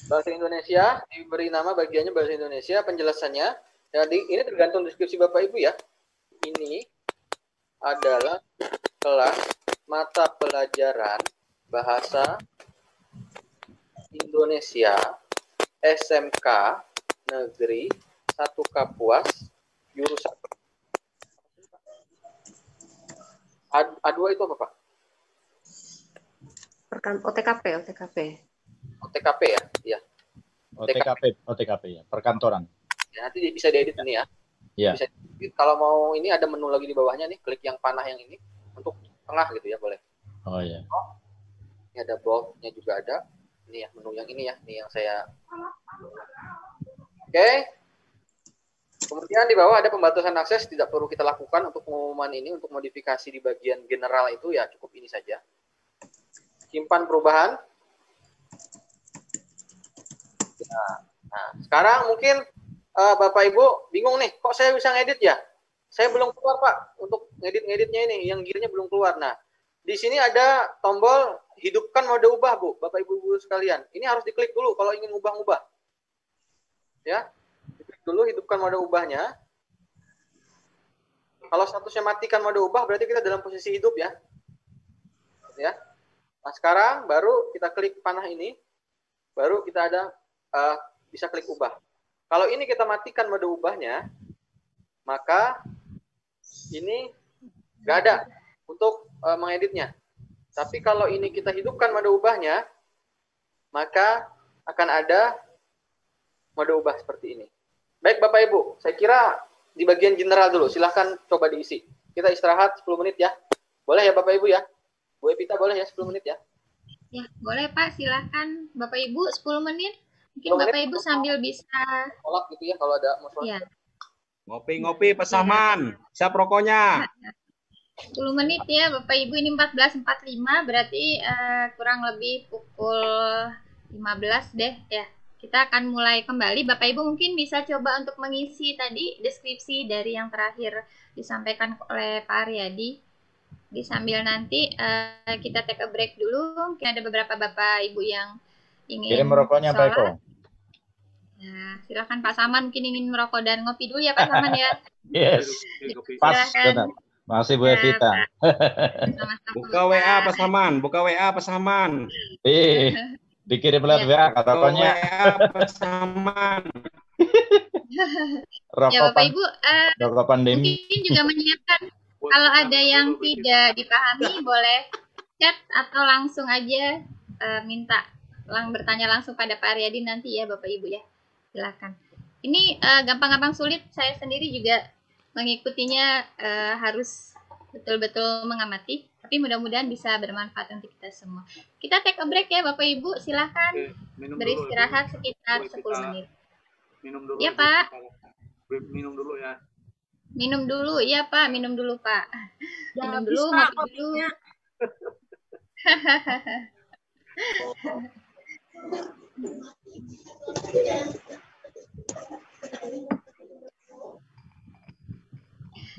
Bahasa Indonesia diberi nama bagiannya bahasa Indonesia, penjelasannya. Jadi ini tergantung deskripsi Bapak Ibu ya. Ini adalah kelas mata pelajaran bahasa Indonesia SMK Negeri 1 Kapuas jurusan A2 itu apa Pak? OTKP. OTKP ya? Iya. OTKP ya, perkantoran. Ya, nanti bisa diedit ini ya. Iya. Bisa, kalau mau ini ada menu lagi di bawahnya nih, klik yang panah yang ini untuk tengah gitu ya, boleh. Oh ya. Ini ada boldnya juga ada. Ini ya menu yang ini ya, ini yang saya. Oke. Kemudian di bawah ada pembatasan akses, tidak perlu kita lakukan untuk pengumuman ini, untuk modifikasi di bagian general itu ya cukup ini saja. Simpan perubahan. Nah, sekarang mungkin Bapak Ibu bingung nih, kok saya bisa ngedit ya? Saya belum keluar Pak, untuk ngedit-ngeditnya ini, yang gearnya belum keluar. Nah, di sini ada tombol hidupkan mode ubah Bu, Bapak Ibu sekalian. Ini harus diklik dulu kalau ingin ubah-ubah. Ya, diklik dulu hidupkan mode ubahnya. Kalau statusnya matikan mode ubah, berarti kita dalam posisi hidup ya. Ya. Nah, sekarang baru kita klik panah ini, baru kita ada bisa klik ubah. Kalau ini kita matikan mode ubahnya, maka ini nggak ada untuk mengeditnya. Tapi kalau ini kita hidupkan mode ubahnya, maka akan ada mode ubah seperti ini. Baik Bapak Ibu, saya kira di bagian general dulu, silahkan coba diisi. Kita istirahat 10 menit ya. Boleh ya Bapak Ibu ya? Bu Epita boleh ya 10 menit ya? Ya, boleh Pak, silahkan Bapak Ibu 10 menit. Mungkin Bapak Ibu sambil bisa kolak gitu ya kalau ada masalah. Ya. Ngopi-ngopi pesaman. Siap rokoknya. 10 menit ya Bapak Ibu, ini 14.45 berarti kurang lebih pukul 15 deh ya. Kita akan mulai kembali. Bapak Ibu mungkin bisa coba untuk mengisi tadi deskripsi dari yang terakhir disampaikan oleh Pak Aryadi. Sambil nanti kita take a break dulu. Mungkin ada beberapa Bapak Ibu yang ingin kirim rokoknya Pak Eko. Nah, silakan Pak Saman mungkin ingin merokok dan ngopi dulu ya Pak Saman ya. Yes. Pas benar. Masih Bu Evita. Buka WA Pak Saman, buka WA Pak Saman. Dikirim lewat WA rokoknya. WA Pak Saman. Ya Bapak Ibu, rokok pandemi. mungkin juga menyiapkan kalau ada yang tidak dipahami boleh chat atau langsung aja minta bertanya langsung pada Pak Aryadi nanti ya Bapak Ibu ya. Silakan. Ini gampang-gampang sulit, saya sendiri juga mengikutinya harus betul-betul mengamati, tapi mudah-mudahan bisa bermanfaat untuk kita semua. Kita take a break ya Bapak Ibu, silakan beristirahat sekitar 10 menit. Minum dulu. Ya Pak. Minum dulu ya. Minum dulu, ya Pak, minum dulu Pak. Minum dulu, ngopi dulu.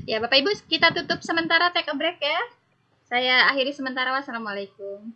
Ya Bapak Ibu, kita tutup sementara, take a break ya. Saya akhiri sementara. Wassalamualaikum.